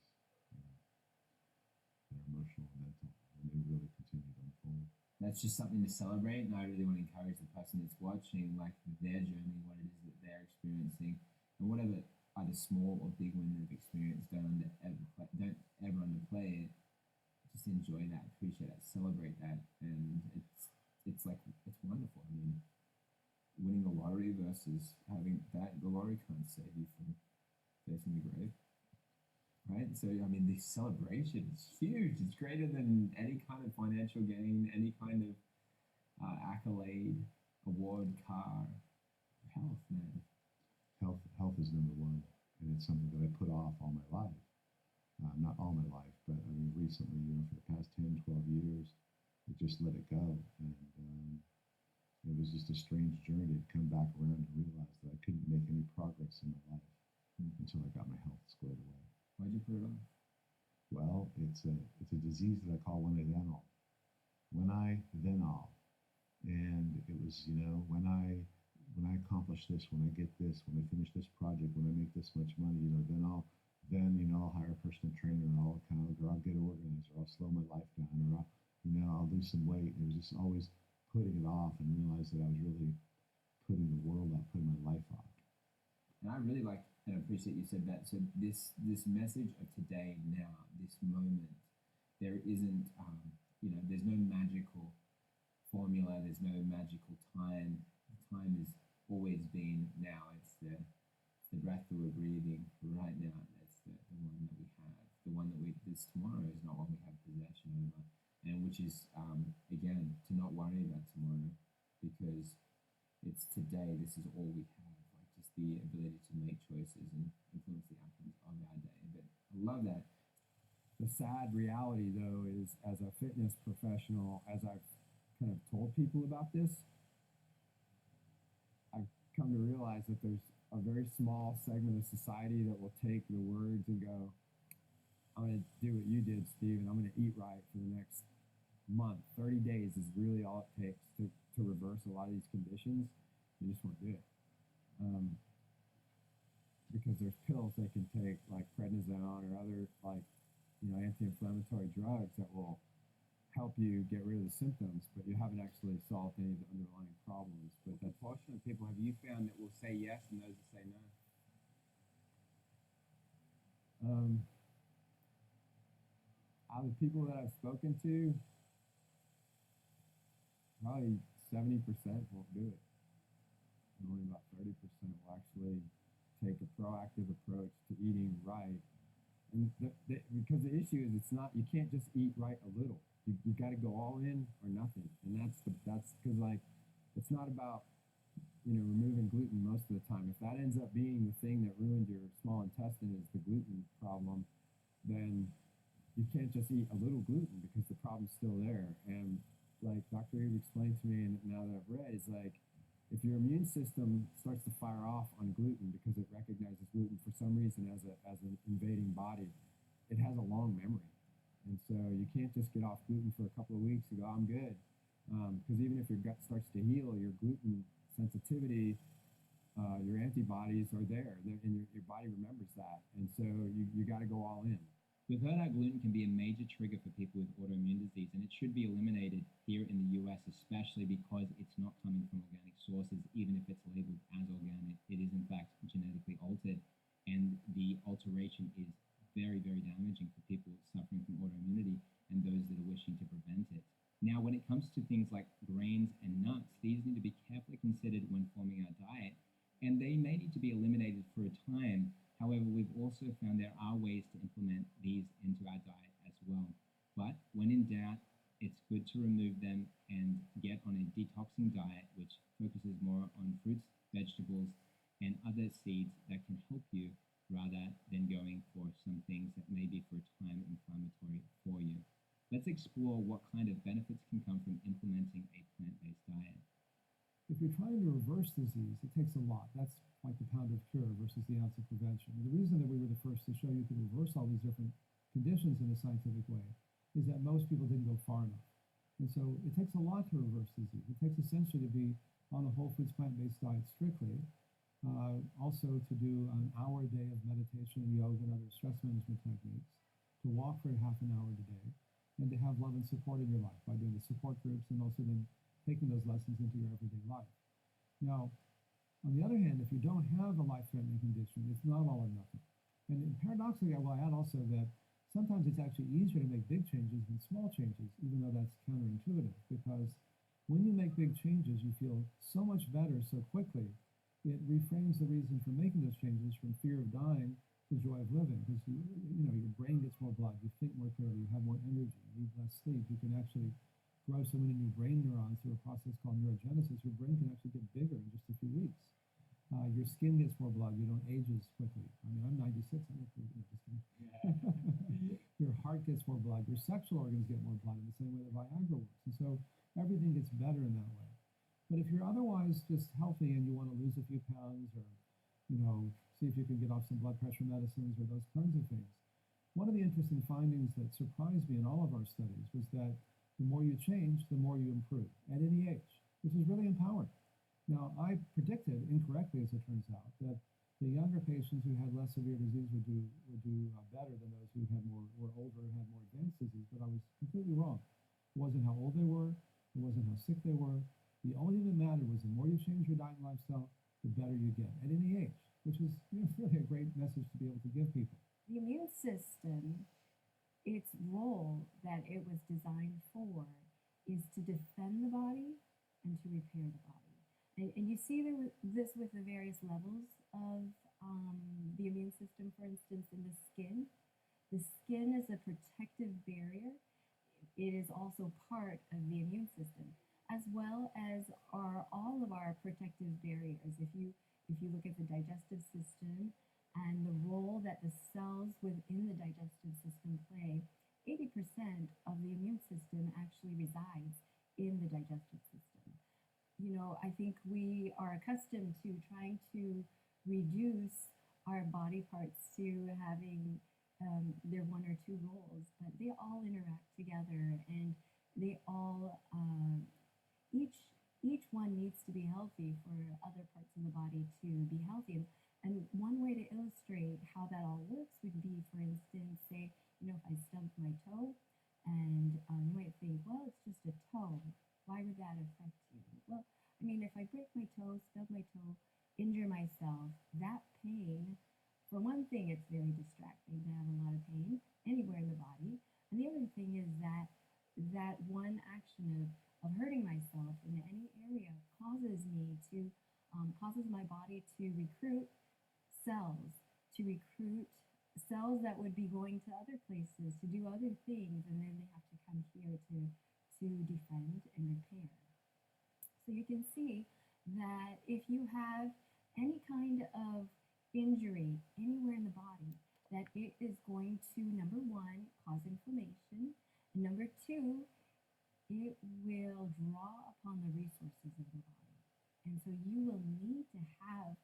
They're emotional and mental, and they really continue to unfold. That's just something to celebrate, and I really want to encourage the person that's watching, like their journey, what it is that they're experiencing, and whatever either small or big win they've experienced, don't ever underplay it. Just enjoy that, appreciate that, celebrate that, and it's wonderful. I mean, winning the lottery versus having that, the lottery can't save you from facing the grave. Right? So, I mean, the celebration is huge. It's greater than any kind of financial gain, any kind of accolade, award, car, health, man. Health is number one, and it's something that I put off all my life. Not all my life, but I mean, recently, for the past 10, 12 years, I just let it go. And it was just a strange journey to come back around and realize that I couldn't make any progress in my life until I got my health squared away. Why'd you put it on? Well, it's a disease that I call when I then all. When I then all. And it was, when I accomplish this, when I get this, when I finish this project, when I make this much money, then I'll hire a personal trainer, and I'll get organized, or I'll slow my life down, or I'll lose some weight. And it was just always putting it off, and realized that I was really putting the world off, putting my life off. And I really like and appreciate you said that. So this message of today, now, this moment, there isn't, there's no magical formula. There's no magical time. The time has always been now. It's the breath that we're breathing right now. That's the one that we have. The one that this tomorrow is not one we have possession over. And which is, again, to not worry about tomorrow, because it's today. This is all we have. Like just the ability to make choices and influence the outcomes of our day. But I love that. The sad reality, though, is as a fitness professional, as I've kind of told people about this, I've come to realize that there's a very small segment of society that will take the words and go, I'm going to do what you did, Steve, and I'm going to eat right for the next month. 30 days is really all it takes to reverse a lot of these conditions. They just won't do it. Because there's pills they can take, like prednisone or other, like, anti-inflammatory drugs that will help you get rid of the symptoms, but you haven't actually solved any of the underlying problems. But What portion of people have you found that will say yes and those that say no? Out of the people that I've spoken to, probably 70% won't do it. And only about 30% will actually take a proactive approach to eating right. And because the issue is, you can't just eat right a little. You got to go all in or nothing. And that's because, like, it's not about, removing gluten most of the time. If that ends up being the thing that ruined your small intestine is the gluten problem, then you can't just eat a little gluten because the problem's still there. And like Dr. Eve explained to me, and now that I've read, is like, if your immune system starts to fire off on gluten because it recognizes gluten for some reason as an invading body, it has a long memory. And so you can't just get off gluten for a couple of weeks and go, I'm good. Because even if your gut starts to heal, your gluten sensitivity, your antibodies are there, and your body remembers that. And so you got to go all in. We've heard how gluten can be a major trigger for people with autoimmune disease, and it should be eliminated here in the US, especially because it's not coming from organic sources. Even if it's labeled as organic, it is in fact genetically altered, and the alteration is very, very damaging for people suffering from autoimmunity and those that are wishing to prevent it. Now, when it comes to things like grains and nuts, these need to be carefully considered when forming our diet, and they may need to be eliminated for a time. However, we've also found there are ways to implement these into our diet as well. But when in doubt, it's good to remove them and get on a detoxing diet, which focuses more on fruits, vegetables, and other seeds that can help you rather than going for some things that may be for a time inflammatory for you. Let's explore what kind of benefits can come from implementing a plant-based diet. If you're trying to reverse disease, it takes a lot. That's like the pound of cure versus the ounce of prevention. And the reason that we were the first to show you could reverse all these different conditions in a scientific way is that most people didn't go far enough. And so it takes a lot to reverse disease. It takes essentially to be on a whole foods plant-based diet strictly, also to do an hour a day of meditation and yoga and other stress management techniques, to walk for half an hour a day, and to have love and support in your life by doing the support groups and also then taking those lessons into your everyday life. Now, on the other hand, if you don't have a life-threatening condition, it's not all or nothing. And paradoxically, I will add also that sometimes it's actually easier to make big changes than small changes, even though that's counterintuitive, because when you make big changes, you feel so much better so quickly. It reframes the reason for making those changes from fear of dying to joy of living, because your brain gets more blood, you think more clearly, you have more energy, you need less sleep, you can actually grow so many new brain neurons through a process called neurogenesis. Your brain can actually get bigger in just a few weeks. Your skin gets more blood. You don't age as quickly. I mean, I'm 96. I'm just kidding. Your heart gets more blood. Your sexual organs get more blood in the same way that Viagra works. And so everything gets better in that way. But if you're otherwise just healthy and you want to lose a few pounds or, see if you can get off some blood pressure medicines or those kinds of things, one of the interesting findings that surprised me in all of our studies was that the more you change, the more you improve at any age, which is really empowering. Now, I predicted incorrectly, as it turns out, that the younger patients who had less severe disease would do better than those who were older and had more advanced disease, but I was completely wrong. It wasn't how old they were. It wasn't how sick they were. The only thing that mattered was the more you change your diet and lifestyle, the better you get at any age, which is really a great message to be able to give people. The immune system its role that it was designed for is to defend the body and to repair the body. And you see this with the various levels of the immune system, for instance, in the skin. The skin is a protective barrier. It is also part of the immune system, as well as are all of our protective barriers. If you look at the digestive system and the role that the cells within the digestive system play, 80% of the immune system actually resides in the digestive system. You know, I think we are accustomed to trying to reduce our body parts to having their one or two roles, but they all interact together, and they all each one needs to be healthy for other parts of the body to be healthy. And one way to illustrate how that all works would be, for instance, say, you know, if I stubbed my toe, and you might think, well, it's just a toe. Why would that affect you? Well, I mean, if I break my toe, stub my toe, injure myself, that pain, for one thing, it's very distracting to have a lot of pain anywhere in the body. And the other thing is that that one action of hurting myself in any area causes me to, causes my body to recruit cells that would be going to other places to do other things, and then they have to come here to defend and repair. So you can see that if you have any kind of injury anywhere in the body, that it is going to, number one, cause inflammation, and number two, it will draw upon the resources of the body. And so you will need to have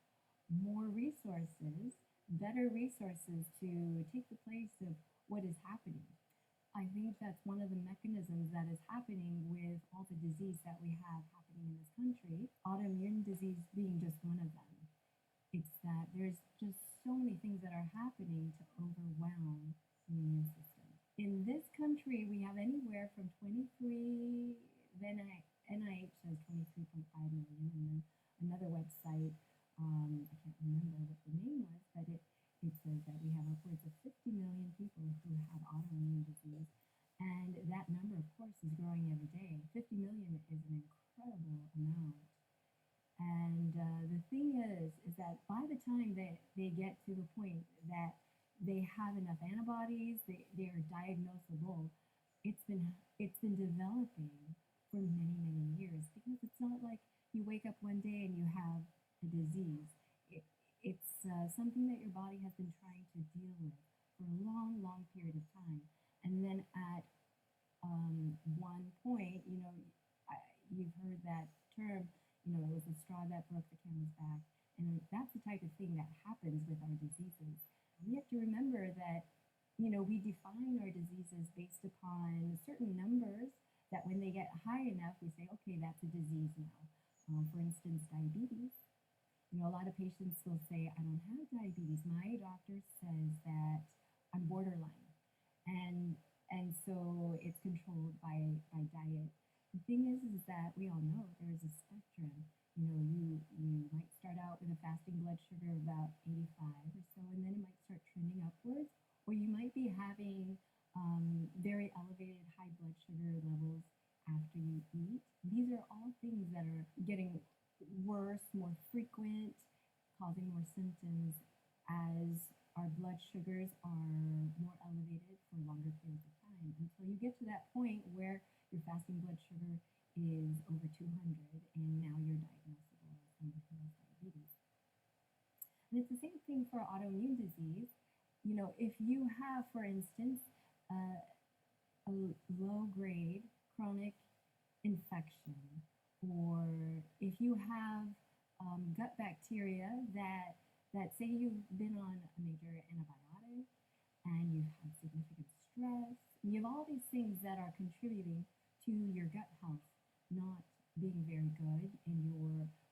more resources, better resources to take the place of what is happening. I think that's one of the mechanisms that is happening with all the disease that we have happening in this country, autoimmune disease being just one of them. It's that there's just so many things that are happening to overwhelm the immune system. In this country, we have anywhere from 23, then NIH says 23.5 million, and then another website, I can't remember what the name was, but it says that we have upwards of 50 million people who have autoimmune disease. And that number, of course, is growing every day. 50 million is an incredible amount. And the thing is that by the time they get to the point that they have enough antibodies, they are diagnosable, it's been developing for many, many years, because it's not like you wake up one day and you have a disease. It's something that your body has been trying to deal with for a long, long period of time. And then at one point, you know, you've heard that term, you know, it was the straw that broke the camel's back. And that's the type of thing that happens with our diseases. We have to remember that, you know, we define our diseases based upon certain numbers that when they get high enough, we say, okay, that's a disease now. For instance, diabetes. You know, a lot of patients will say, I don't have diabetes. My doctor says that I'm borderline. And so it's controlled by diet. The thing is that we all know there is a spectrum. You know, you might start out with a fasting blood sugar of about 85 or so, and then it might start trending upwards, or you might be having very elevated high blood sugar levels after you eat. These are all things that are getting worse, more frequent, causing more symptoms as our blood sugars are more elevated for longer periods of time, until you get to that point where your fasting blood sugar is over 200, and now you're diagnosable as somebody who has diabetes. And it's the same thing for autoimmune disease. You know, if you have, for instance, a low-grade chronic infection, or if you have gut bacteria that say you've been on a major antibiotic and you've had significant stress, you have all these things that are contributing to your gut health not being very good, and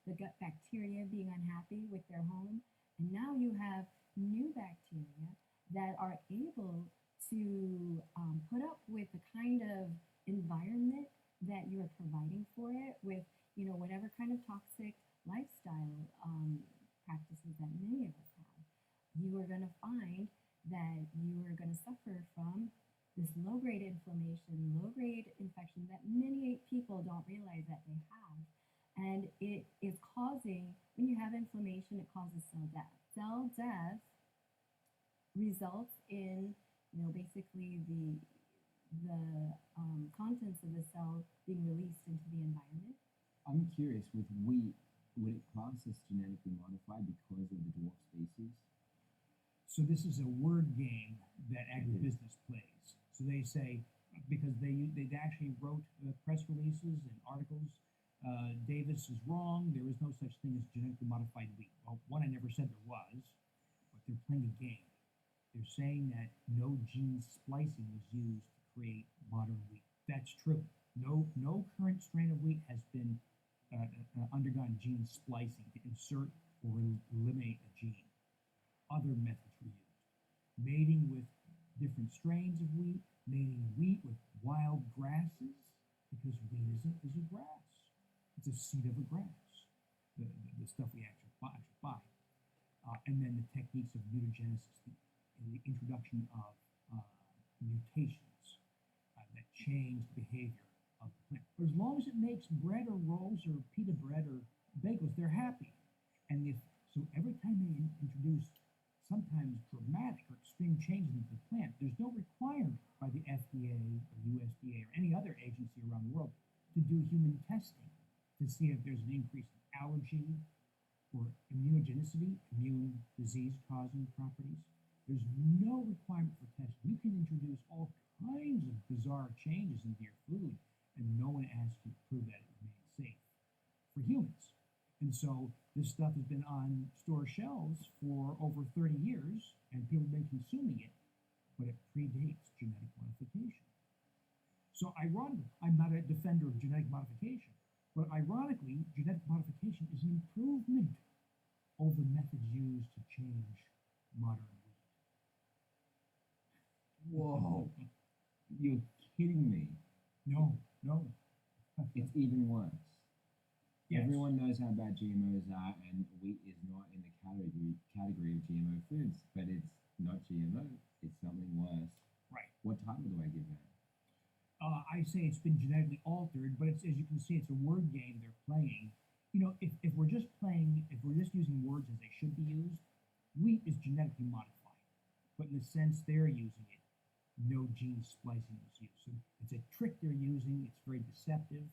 the gut bacteria being unhappy with their home, and now you have new bacteria that are able to put up with the kind of environment that you are providing for it, with, you know, whatever kind of toxic lifestyle practices that many of us have. You are going to find that you are going to suffer from the inflammation, low grade infection that many people don't realize that they have. And it is causing, when you have inflammation, it causes cell death. Cell death results in, basically the contents of the cell being released into the environment. I'm curious, with wheat, would it class as genetically modified because of the dwarf species? So this is a word game that agribusiness plays. So they say, because they actually wrote press releases and articles, Davis is wrong, there is no such thing as genetically modified wheat. Well, one, I never said there was, but they're playing a game. They're saying that no gene splicing was used to create modern wheat. That's true. No current strain of wheat has been undergone gene splicing to insert or eliminate a gene. Other methods were used. Mating with different strains of wheat, mating wheat with wild grasses, because wheat is a grass. It's a seed of a grass, the stuff we actually buy. And then the techniques of mutagenesis, and the introduction of mutations that change the behavior of the plant. But as long as it makes bread or rolls or pita bread or bagels, they're happy. And so every time they introduce sometimes dramatic or extreme changes into the plant, there's no requirement by the FDA or USDA or any other agency around the world to do human testing to see if there's an increase in allergy or immunogenicity, immune disease-causing properties. There's no requirement for testing. You can introduce all kinds of bizarre changes into your food, and no one asks you to prove that it remains safe for humans. And so this stuff has been on store shelves for over 30 years, and people have been consuming it, but it predates genetic modification. So ironically, I'm not a defender of genetic modification, but ironically, genetic modification is an improvement over the methods used to change modern wheat. Whoa. You're kidding me. No. It's even worse. Yes. Everyone knows how bad GMOs are, and wheat is not in the category of GMO foods, but it's not GMO. It's something worse. Right. What title do I give that? I say it's been genetically altered, but it's, as you can see, it's a word game they're playing. If we're just using words as they should be used, wheat is genetically modified. But in the sense they're using it, no gene splicing was used. So it's a trick they're using, it's very deceptive.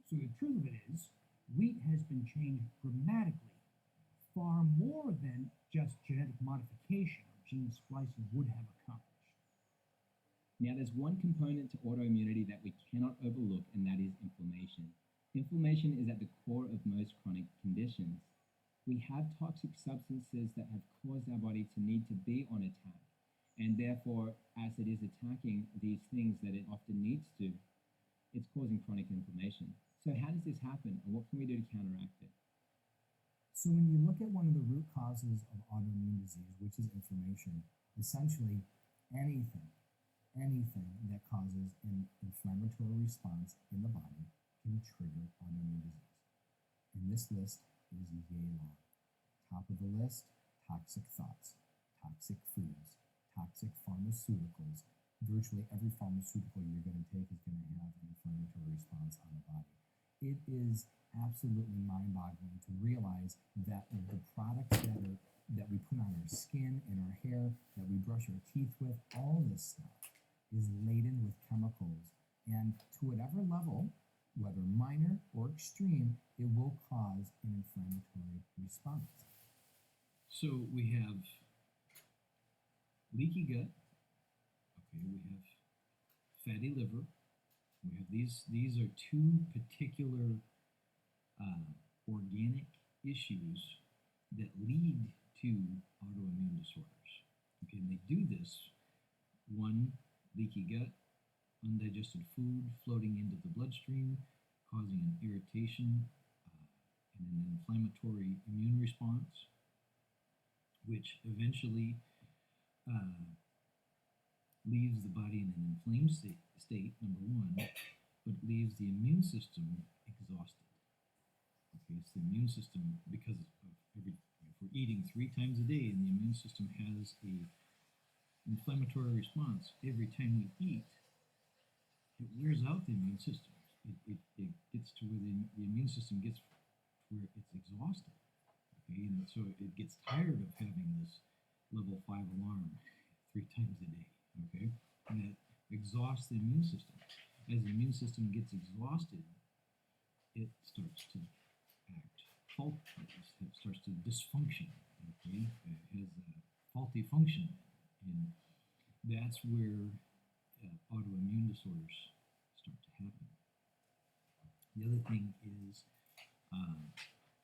So the truth of it is, wheat has been changed dramatically, far more than just genetic modification or gene splicing would have accomplished. Now, there's one component to autoimmunity that we cannot overlook, and that is inflammation. Inflammation is at the core of most chronic conditions. We have toxic substances that have caused our body to need to be on attack, and therefore, as it is attacking these things that it often needs to, it's causing chronic inflammation. So how does this happen, and what can we do to counteract it? So when you look at one of the root causes of autoimmune disease, which is inflammation, essentially anything that causes an inflammatory response in the body can trigger autoimmune disease. And this list is yay long. Top of the list, toxic thoughts, toxic foods, toxic pharmaceuticals. Virtually every pharmaceutical you're going to take is going to have an inflammatory response on the body. It is absolutely mind-boggling to realize that the products that we put on our skin and our hair, that we brush our teeth with, all this stuff is laden with chemicals. And to whatever level, whether minor or extreme, it will cause an inflammatory response. So we have leaky gut. Okay, we have fatty liver. We have these are two particular organic issues that lead to autoimmune disorders. Okay, and they do this, one, leaky gut, undigested food floating into the bloodstream, causing an irritation and an inflammatory immune response, which eventually leaves the body in an inflamed state, number one, but leaves the immune system exhausted. Okay, it's the immune system, because of if we're eating 3 times a day and the immune system has a inflammatory response every time we eat, wears out the immune system. It gets to where the immune system gets where it's exhausted. Okay, and so it gets tired of having this level 5 alarm 3 times a day. Okay, and that exhausts the immune system. As the immune system gets exhausted, it starts to act faulty. It starts to dysfunction. Okay, it has a faulty function, and that's where autoimmune disorders start to happen. The other thing is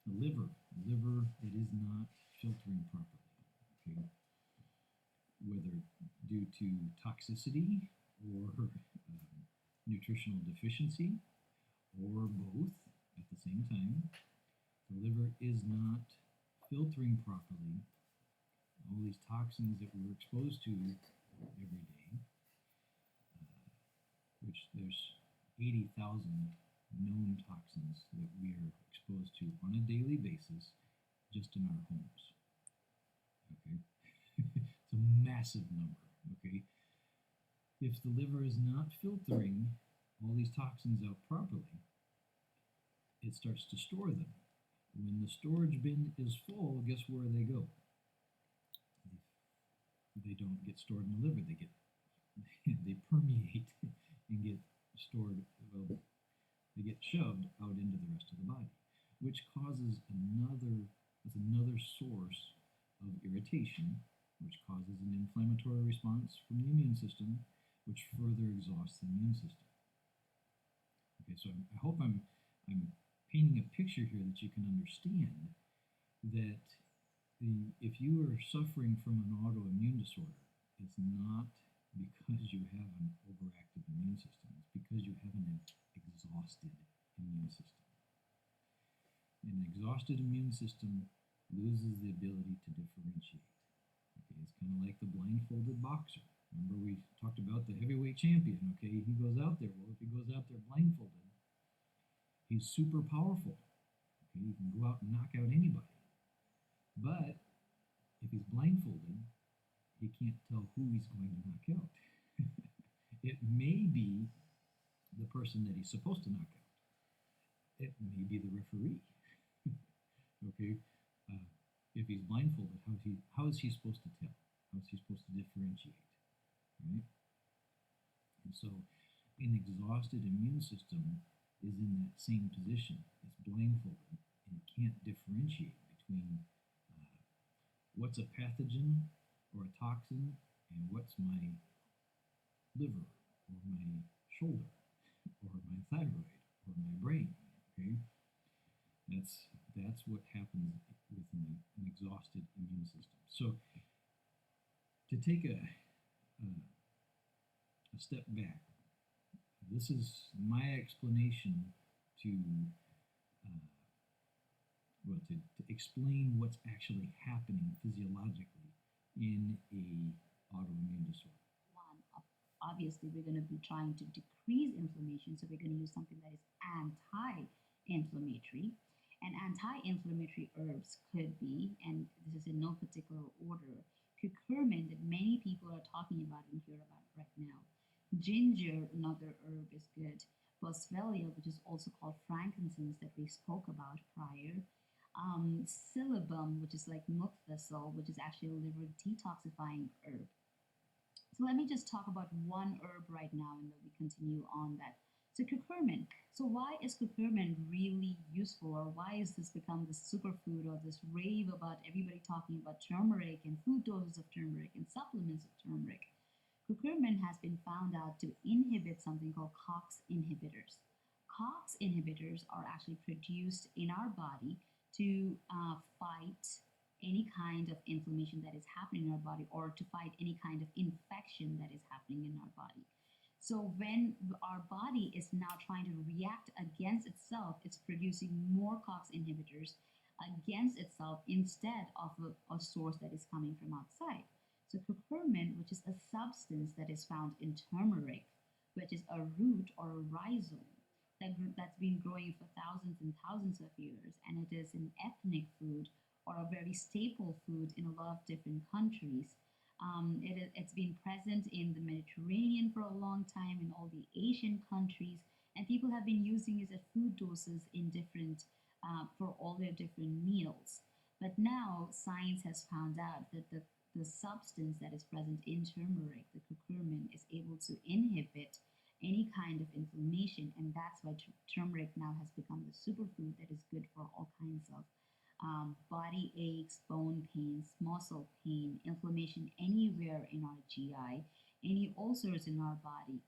the liver. The liver that is not filtering properly. Okay, whether due to toxicity or nutritional deficiency or both at the same time, the liver is not filtering properly all these toxins that we're exposed to every day, which there's 80,000 known toxins that we are exposed to on a daily basis just in our homes. Okay, it's a massive number. Okay, if the liver is not filtering all these toxins out properly, it starts to store them. When the storage bin is full, guess where they go? They don't get stored in the liver. They get they permeate and get stored. Well, they get shoved out into the rest of the body, which causes another source of irritation, which causes an inflammatory response from the immune system, which further exhausts the immune system. Okay, so I hope I'm painting a picture here that you can understand that if you are suffering from an autoimmune disorder, it's not because you have an overactive immune system. It's because you have an exhausted immune system. An exhausted immune system loses the ability to differentiate. Okay, it's kind of like the blindfolded boxer. Remember we talked about the heavyweight champion, okay? He goes out there. Well, if he goes out there blindfolded, he's super powerful. Okay, he can go out and knock out anybody. But if he's blindfolded, he can't tell who he's going to knock out. It may be the person that he's supposed to knock out. It may be the referee. Okay, if he's blindfolded, how is he supposed to tell? How is he supposed to differentiate? Right? And so, an exhausted immune system is in that same position. It's blindfolded and it can't differentiate between what's a pathogen or a toxin and what's my liver or my shoulder or my thyroid or my brain. Okay, that's what happens with an exhausted immune system. So to take a step back, this is my explanation to explain what's actually happening physiologically in a autoimmune disorder. Obviously, we're going to be trying to decrease inflammation, so we're going to use something that is anti-inflammatory. And anti-inflammatory herbs could be, and this is in no particular order, curcumin that many people are talking about and hear about right now. Ginger, another herb, is good. Boswellia, which is also called frankincense that we spoke about prior. Silybum, which is like milk thistle, which is actually a liver detoxifying herb. So let me just talk about one herb right now and then we continue on that. So curcumin. So why is curcumin really useful, or why has this become this superfood or this rave about everybody talking about turmeric and food doses of turmeric and supplements of turmeric? Curcumin has been found out to inhibit something called COX inhibitors. COX inhibitors are actually produced in our body to fight any kind of inflammation that is happening in our body, or to fight any kind of infection that is happening in our body. So when our body is now trying to react against itself, it's producing more COX inhibitors against itself instead of a source that is coming from outside. So curcumin, which is a substance that is found in turmeric, which is a root or a rhizome that's been growing for thousands and thousands of years, and it is an ethnic food or a very staple food in a lot of different countries. It's been present in the Mediterranean for a long time, in all the Asian countries, and people have been using it at food doses in different for all their different meals. But now science has found out that the substance that is present in turmeric, the curcumin, is able to inhibit any kind of inflammation, and that's why turmeric now has become the superfood that is good for all kinds of body aches, bone pains, muscle pain, inflammation anywhere in our GI, any ulcers in our body.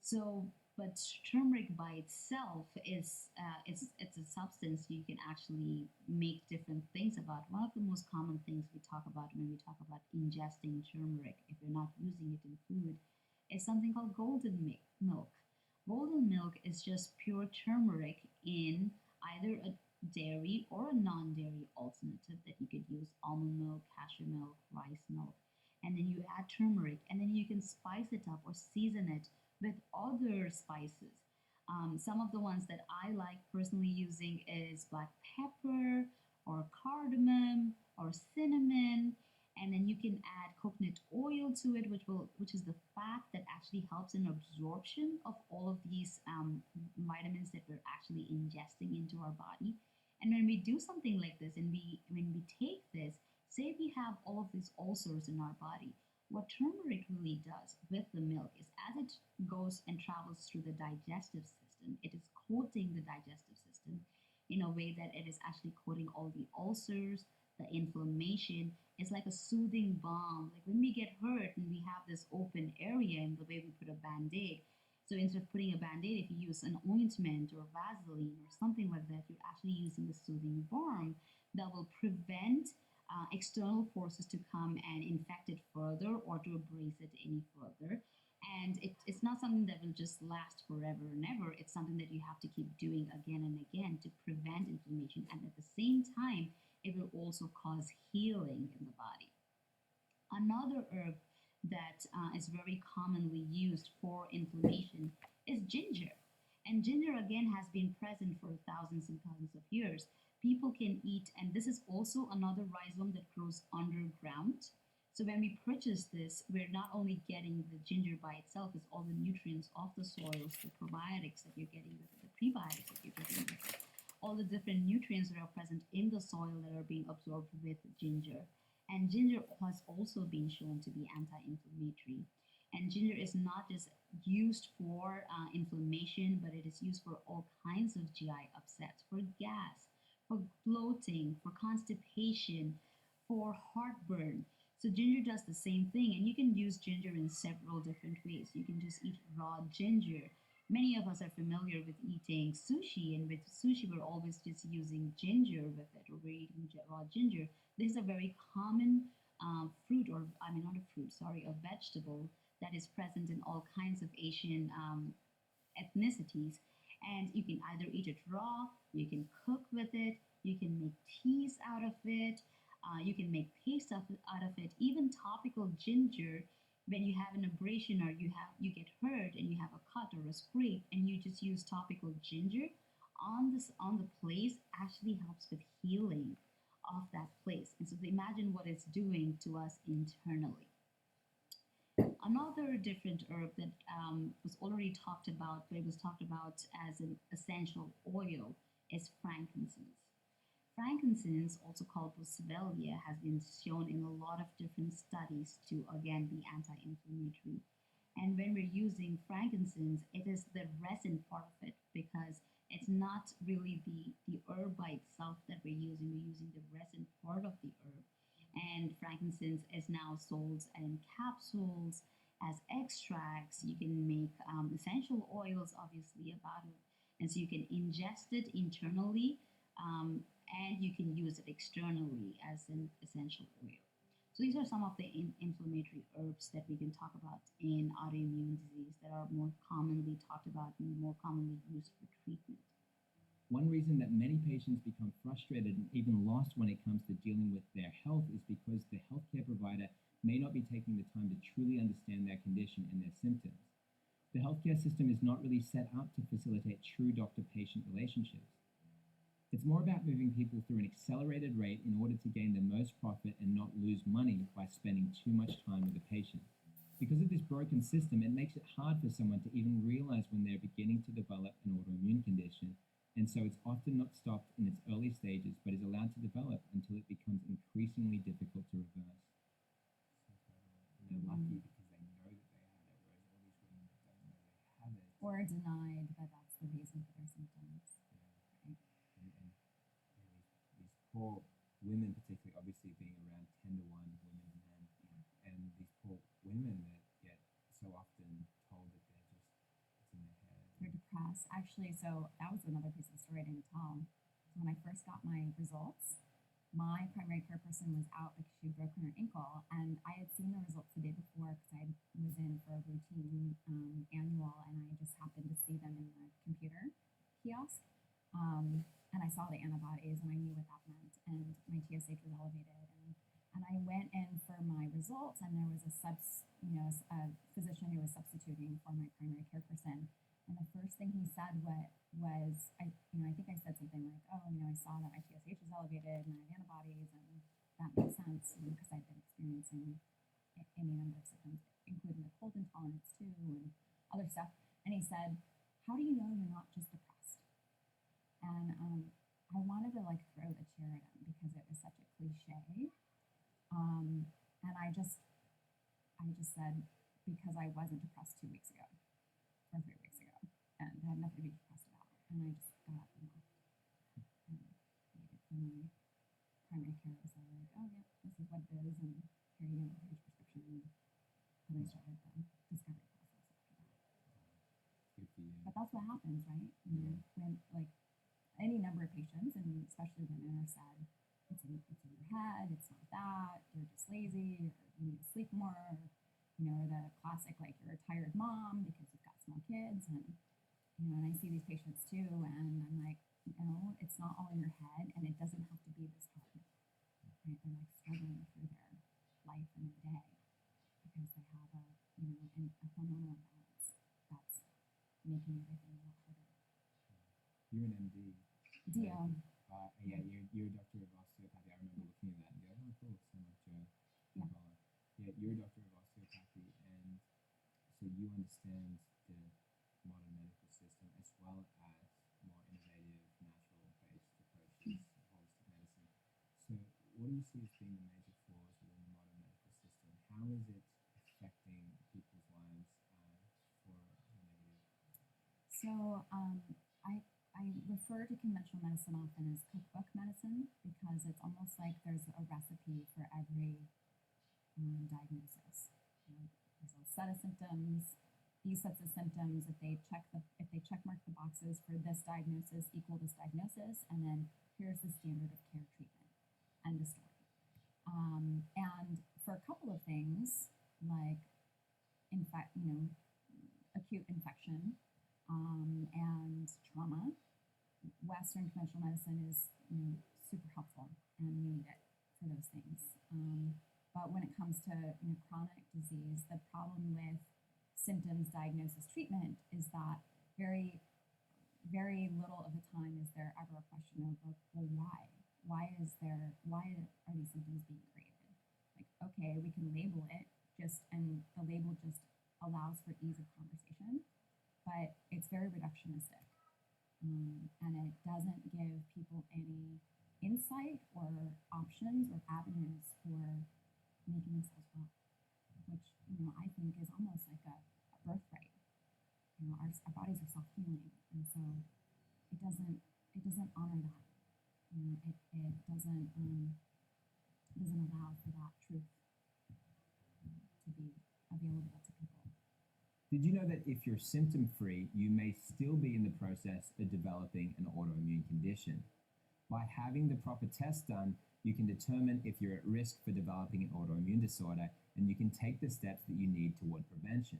So, but turmeric by itself is it's a substance you can actually make different things about. One of the most common things we talk about when we talk about ingesting turmeric, if you're not using it in food, is something called golden milk. Golden milk is just pure turmeric in either a dairy or a non-dairy alternative that you could use: almond milk, cashew milk, rice milk, and then you add turmeric, and then you can spice it up or season it with other spices. Some of the ones that I like personally using is black pepper or cardamom or cinnamon, and then you can add coconut oil to it, which is the fat that actually helps in absorption of all of these vitamins that we're actually ingesting into our body. And when we do something like this, and when we take this, say we have all of these ulcers in our body, what turmeric really does with the milk is, as it goes and travels through the digestive system, it is coating the digestive system in a way that it is actually coating all the ulcers, the inflammation. It's like a soothing balm. Like when we get hurt and we have this open area in the way we put a band-aid, so instead of putting a band-aid, if you use an ointment or Vaseline or something like that, you're actually using a soothing balm that will prevent external forces to come and infect it further or to abrase it any further. And it's not something that will just last forever and ever. It's something that you have to keep doing again and again to prevent inflammation. And at the same time, it will also cause healing in the body. Another herb that is very commonly used for inflammation is ginger. And ginger, again, has been present for thousands and thousands of years. People can eat, and this is also another rhizome that grows underground. So when we purchase this, we're not only getting the ginger by itself, it's all the nutrients of the soils, the probiotics that you're getting with it, the prebiotics that you're getting with it, all the different nutrients that are present in the soil that are being absorbed with ginger. And ginger has also been shown to be anti-inflammatory. And ginger is not just used for inflammation, but it is used for all kinds of GI upsets, for gas, for bloating, for constipation, for heartburn. So ginger does the same thing, and you can use ginger in several different ways. You can just eat raw ginger. Many of us are familiar with eating sushi, and with sushi we're always just using ginger with it, or we're eating raw ginger. This is a very common fruit, or I mean not a fruit, sorry, a vegetable that is present in all kinds of Asian ethnicities. And you can either eat it raw, you can cook with it, you can make teas out of it, you can make paste out of it, even topical ginger. When you have an abrasion or you get hurt and you have a cut or a scrape, and you just use topical ginger on the place, actually helps with healing of that place. And so imagine what it's doing to us internally. Another different herb that was already talked about, but it was talked about as an essential oil, is frankincense. Frankincense, also called boswellia, has been shown in a lot of different studies to, again, be anti-inflammatory. And when we're using frankincense, it is the resin part of it, because it's not really the herb by itself that we're using the resin part of the herb. And frankincense is now sold in capsules, as extracts. You can make essential oils, obviously, about it. And so you can ingest it internally, and you can use it externally as an essential oil. So these are some of the inflammatory herbs that we can talk about in autoimmune disease that are more commonly talked about and more commonly used for treatment. One reason that many patients become frustrated and even lost when it comes to dealing with their health is because the healthcare provider may not be taking the time to truly understand their condition and their symptoms. The healthcare system is not really set up to facilitate true doctor-patient relationships. It's more about moving people through an accelerated rate in order to gain the most profit and not lose money by spending too much time with the patient. Because of this broken system, it makes it hard for someone to even realize when they're beginning to develop an autoimmune condition, and so it's often not stopped in its early stages, but is allowed to develop until it becomes increasingly difficult to reverse. And they're lucky because they know that they have it, whereas all these women that don't know they have it. Or denied that that's the reason for their symptoms. Right? These poor women, particularly, obviously being around 10 to 1 women and men, and these poor women that get so often told that they're just, it's in their head. They're depressed. Actually, so that was another piece of the story I didn't tell. So when I first got my results, my primary care person was out because she had broken her ankle, and I had seen the results the day before because I was in for a routine annual, and I just happened to see them in the computer kiosk. And I saw the antibodies, and I knew what that meant, and my TSH was elevated, and I went in for my results, and there was a physician who was substituting for my primary care person. And the first thing he said was, I think I said something like, oh, I saw that my TSH was elevated and I had antibodies, and that makes sense because I've been experiencing any number of symptoms, including the cold intolerance too and other stuff. And he said, how do you know you're not just depressed? And I wanted to throw the chair at him because it was such a cliche. And I just said, because I wasn't depressed 2 weeks ago or 3 weeks ago, and had nothing to be depressed about. And I just got up and left. And my primary care was like, oh yeah, this is what it is, and here you go, here's your prescription. And I started the discovery process after that. Good for you. But that's what happens, right? When any number of patients, and especially women, are said, it's in your head, it's not that, you're just lazy, or you need to sleep more, or the classic, you're a tired mom because you've got small kids, and I see these patients too, and I'm like, no, it's not all in your head, and it doesn't have to be this hard, right? They're struggling through their life and their day because they have a hormonal imbalance that's making everything a lot harder. You're an MD. DO. Yeah, you're a doctor of osteopathy. I remember looking at that and going, oh, cool, so much Nicola. Yeah, you're a doctor of osteopathy, and so you understand the modern medical system as well as more innovative, natural-based approaches, holistic medicine. So what do you see as being the major flaws within the modern medical system? How is it affecting people's lives for the negative? So I refer to conventional medicine often as cookbook medicine because it's almost like there's a recipe for every diagnosis. There's a set of symptoms. These sets of symptoms, if they check mark the boxes for this diagnosis equal this diagnosis, and then here's the standard of care treatment. End of story. And for a couple of things like acute infection and trauma, Western conventional medicine is super helpful, and we need it for those things. But when it comes to chronic disease, the problem with symptoms, diagnosis, treatment is that very, very little of the time is there ever a question of, well, why? Why are these symptoms being created? Okay, we can label it and the label just allows for ease of conversation, but it's very reductionistic. And it doesn't give people any insight or options or avenues for making themselves well, which I think is almost like a birthright. Our bodies are self-healing, and so it doesn't honor that. It doesn't allow for that truth to be available to people. Did you know that if you're symptom-free, you may still be in the process of developing an autoimmune condition? By having the proper test done, you can determine if you're at risk for developing an autoimmune disorder, and you can take the steps that you need toward prevention.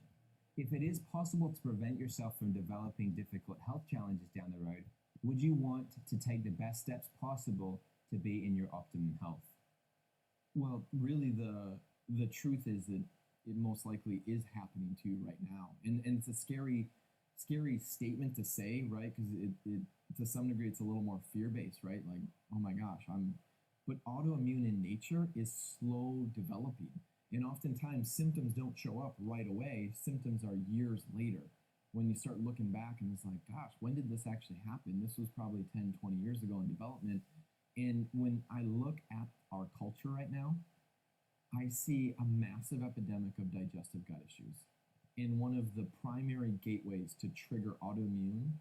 If it is possible to prevent yourself from developing difficult health challenges down the road, would you want to take the best steps possible to be in your optimum health? Well, really, the truth is that it most likely is happening to you right now, and it's a scary statement to say, right? Because to some degree, it's a little more fear-based, right? Like, oh my gosh, but autoimmune in nature is slow developing. And oftentimes symptoms don't show up right away. Symptoms are years later when you start looking back and it's like, gosh, when did this actually happen? This was probably 10, 20 years ago in development. And when I look at our culture right now, I see a massive epidemic of digestive gut issues. And one of the primary gateways to trigger autoimmune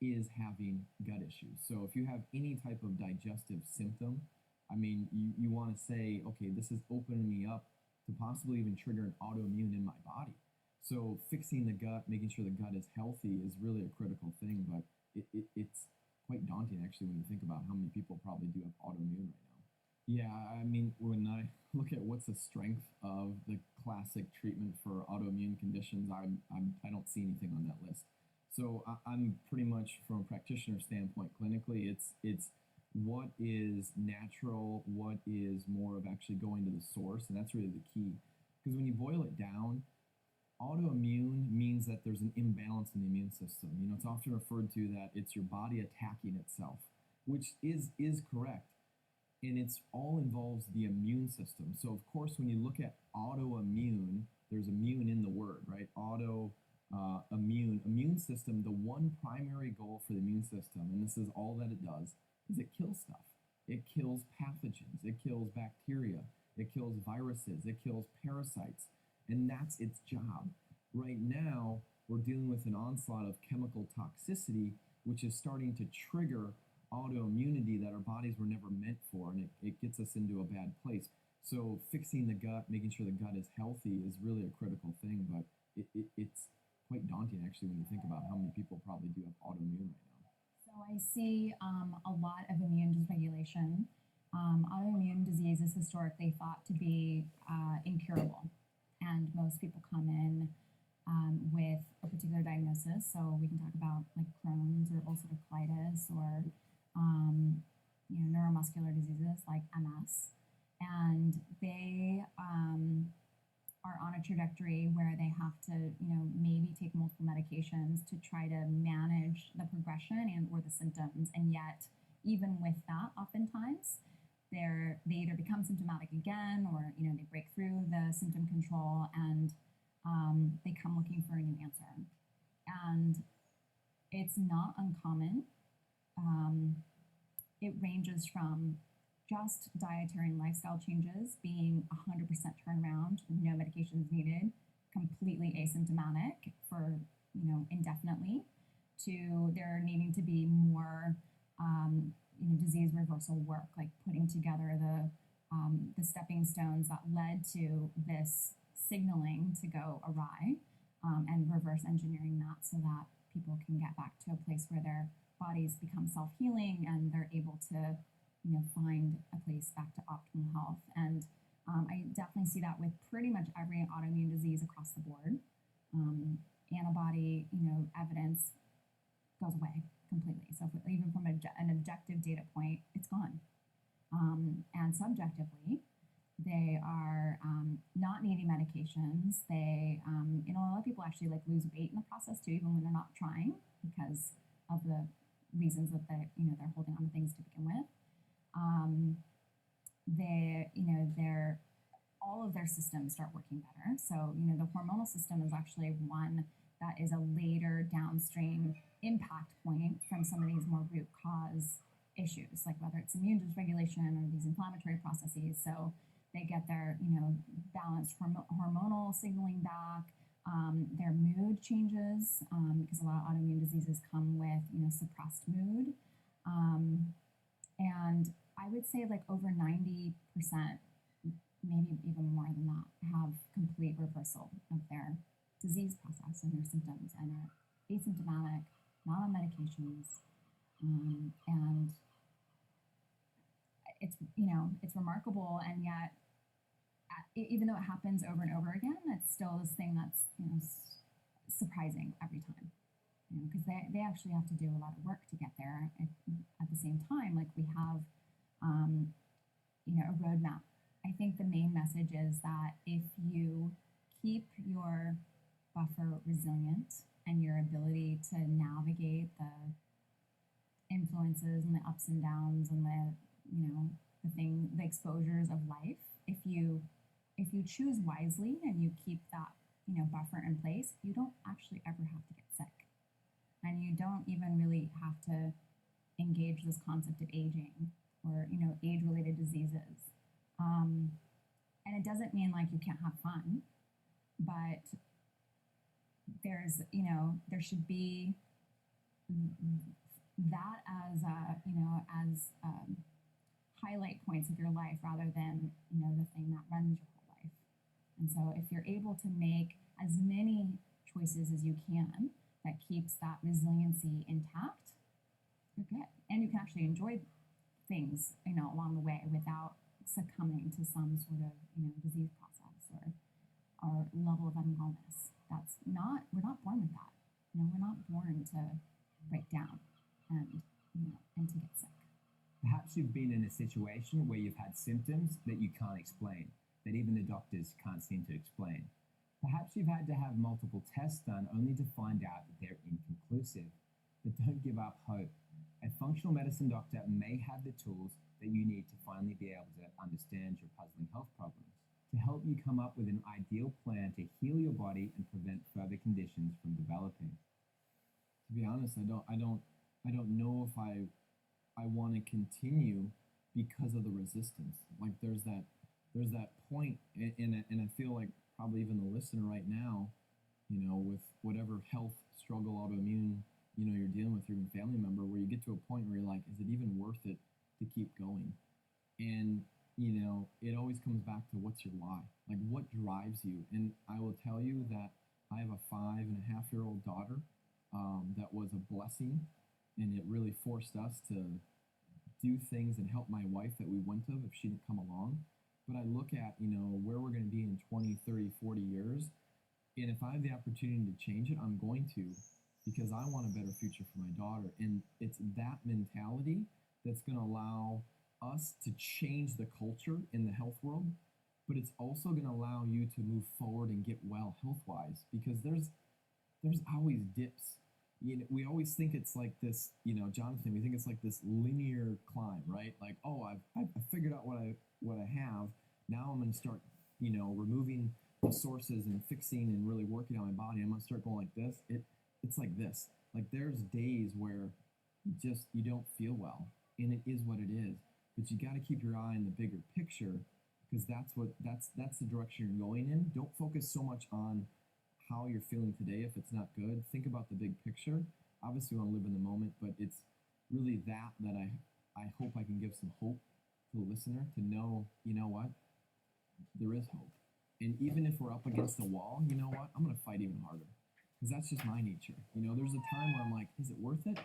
is having gut issues. So if you have any type of digestive symptom, I mean, you want to say, okay, this is opening me up to possibly even trigger an autoimmune in my body. So fixing the gut, making sure the gut is healthy is really a critical thing, but it's quite daunting actually when you think about how many people probably do have autoimmune right now. Yeah, I mean, when I look at what's the strength of the classic treatment for autoimmune conditions, I don't see anything on that list. So I'm pretty much, from a practitioner standpoint, clinically, it's what is natural, what is more of actually going to the source, and that's really the key. Because when you boil it down, autoimmune means that there's an imbalance in the immune system. You know, it's often referred to that it's your body attacking itself, which is correct. And it's all involves the immune system. So of course, when you look at autoimmune, there's immune in the word, right? Immune system, the one primary goal for the immune system, and this is all that it does, is it kills stuff. It kills pathogens, it kills bacteria, it kills viruses, it kills parasites, and that's its job. Right now, we're dealing with an onslaught of chemical toxicity, which is starting to trigger autoimmunity that our bodies were never meant for, and it gets us into a bad place. So fixing the gut, making sure the gut is healthy is really a critical thing, but it's quite daunting actually when you think about how many people probably do have autoimmune right now. So I see a lot of immune dysregulation. Autoimmune disease is historically thought to be incurable, and most people come in with a particular diagnosis. So we can talk about like Crohn's or ulcerative colitis or neuromuscular diseases like MS, and they are on a trajectory where they have to, maybe take multiple medications to try to manage the progression and or the symptoms. And yet, even with that, oftentimes, they either become symptomatic again or, they break through the symptom control and they come looking for a new answer. And it's not uncommon. It ranges from just dietary and lifestyle changes being 100% turnaround, no medications needed, completely asymptomatic for, indefinitely, to there needing to be more, disease reversal work, like putting together the stepping stones that led to this signaling to go awry, and reverse engineering that so that people can get back to a place where their bodies become self-healing and they're able to find a place back to optimal health. And I definitely see that with pretty much every autoimmune disease across the board. Antibody, evidence goes away completely. So even from an objective data point, it's gone. And subjectively, they are not needing medications. They, a lot of people actually lose weight in the process too, even when they're not trying, because of the reasons that they're holding on to things to begin with. They're all of their systems start working better. So, the hormonal system is actually one that is a later downstream impact point from some of these more root cause issues, like whether it's immune dysregulation or these inflammatory processes. So they get their, balanced hormonal signaling back. Their mood changes, because a lot of autoimmune diseases come with, suppressed mood. And I would say over 90%, maybe even more than that, have complete reversal of their disease process and their symptoms and are asymptomatic, not on medications. And it's remarkable, and yet, even though it happens over and over again, it's still this thing that's, surprising every time. Because they actually have to do a lot of work to get there. At the same time, we have, a roadmap. I think the main message is that if you keep your buffer resilient and your ability to navigate the influences and the ups and downs and the exposures of life. If you choose wisely and you keep that buffer in place, you don't actually ever have to get sick, and you don't even really have to engage this concept of aging or age-related diseases. And it doesn't mean like you can't have fun, but there should be that as highlight points of your life rather than the thing that runs your whole life. And so if you're able to make as many choices as you can that keeps that resiliency intact, you're good, and you can actually enjoy things along the way without succumbing to some sort of disease process or level of unwellness. We're not born with that. We're not born to break down and to get sick. Perhaps you've been in a situation where you've had symptoms that you can't explain, that even the doctors can't seem to explain. Perhaps you've had to have multiple tests done only to find out that they're inconclusive. But don't give up hope. A functional medicine doctor may have the tools that you need to finally be able to understand your puzzling health problems, to help you come up with an ideal plan to heal your body and prevent further conditions from developing. To be honest, I don't know if I want to continue because of the resistance. Like there's that point, and I feel like probably even the listener right now, with whatever health struggle, autoimmune, you're dealing with your family member, where you get to a point where you're like, is it even worth it to keep going? And it always comes back to what's your why, like what drives you. And I will tell you that I have a 5.5-year-old daughter that was a blessing, and it really forced us to do things and help my wife that we wouldn't have if she didn't come along. But I look at where we're going to be in 20, 30, 40 years, and if I have the opportunity to change it, I'm going to, because I want a better future for my daughter. And it's that mentality that's going to allow us to change the culture in the health world, but it's also going to allow you to move forward and get well health-wise, because there's always dips. We always think it's like this, Jonathan, we think it's like this linear climb, right? Like, oh, I figured out what I have. Now I'm going to start, removing the sources and fixing and really working on my body. I'm going to start going like this. It's like this. Like there's days where you don't feel well, and it is what it is. But you got to keep your eye on the bigger picture, because that's the direction you're going in. Don't focus so much on how you're feeling today if it's not good. Think about the big picture. Obviously, we want to live in the moment, but it's really that I hope I can give some hope to the listener to know, what? There is hope. And even if we're up against a wall, you know what? I'm going to fight even harder, because that's just my nature. There's a time where I'm like, is it worth it?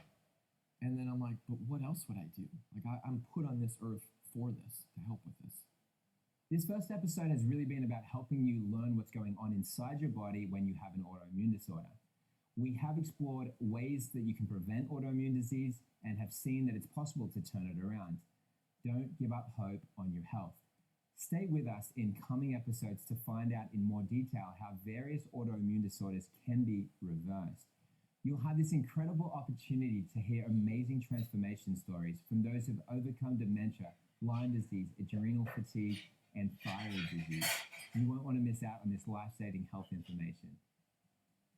And then I'm like, but what else would I do? Like I'm put on this earth for this, to help with this. This first episode has really been about helping you learn what's going on inside your body when you have an autoimmune disorder. We have explored ways that you can prevent autoimmune disease and have seen that it's possible to turn it around. Don't give up hope on your health. Stay with us in coming episodes to find out in more detail how various autoimmune disorders can be reversed. You'll have this incredible opportunity to hear amazing transformation stories from those who've overcome dementia, Lyme disease, adrenal fatigue, and thyroid disease. You won't want to miss out on this life-saving health information.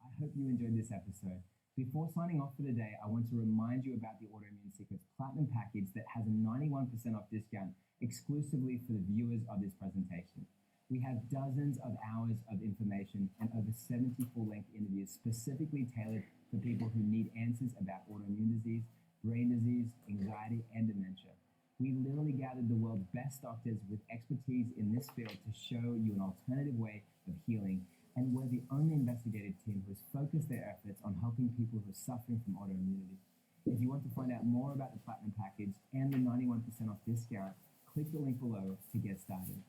I hope you enjoyed this episode. Before signing off for the day, I want to remind you about the Autoimmune Secrets Platinum Package that has a 91% off discount exclusively for the viewers of this presentation. We have dozens of hours of information and over 70 full-length interviews specifically tailored for people who need answers about autoimmune disease, brain disease, anxiety, and dementia. We literally gathered the world's best doctors with expertise in this field to show you an alternative way of healing, and we're the only investigative team who has focused their efforts on helping people who are suffering from autoimmunity. If you want to find out more about the Platinum Package and the 91% off discount, click the link below to get started.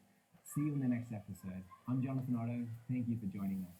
See you in the next episode. I'm Jonathan Otto. Thank you for joining us.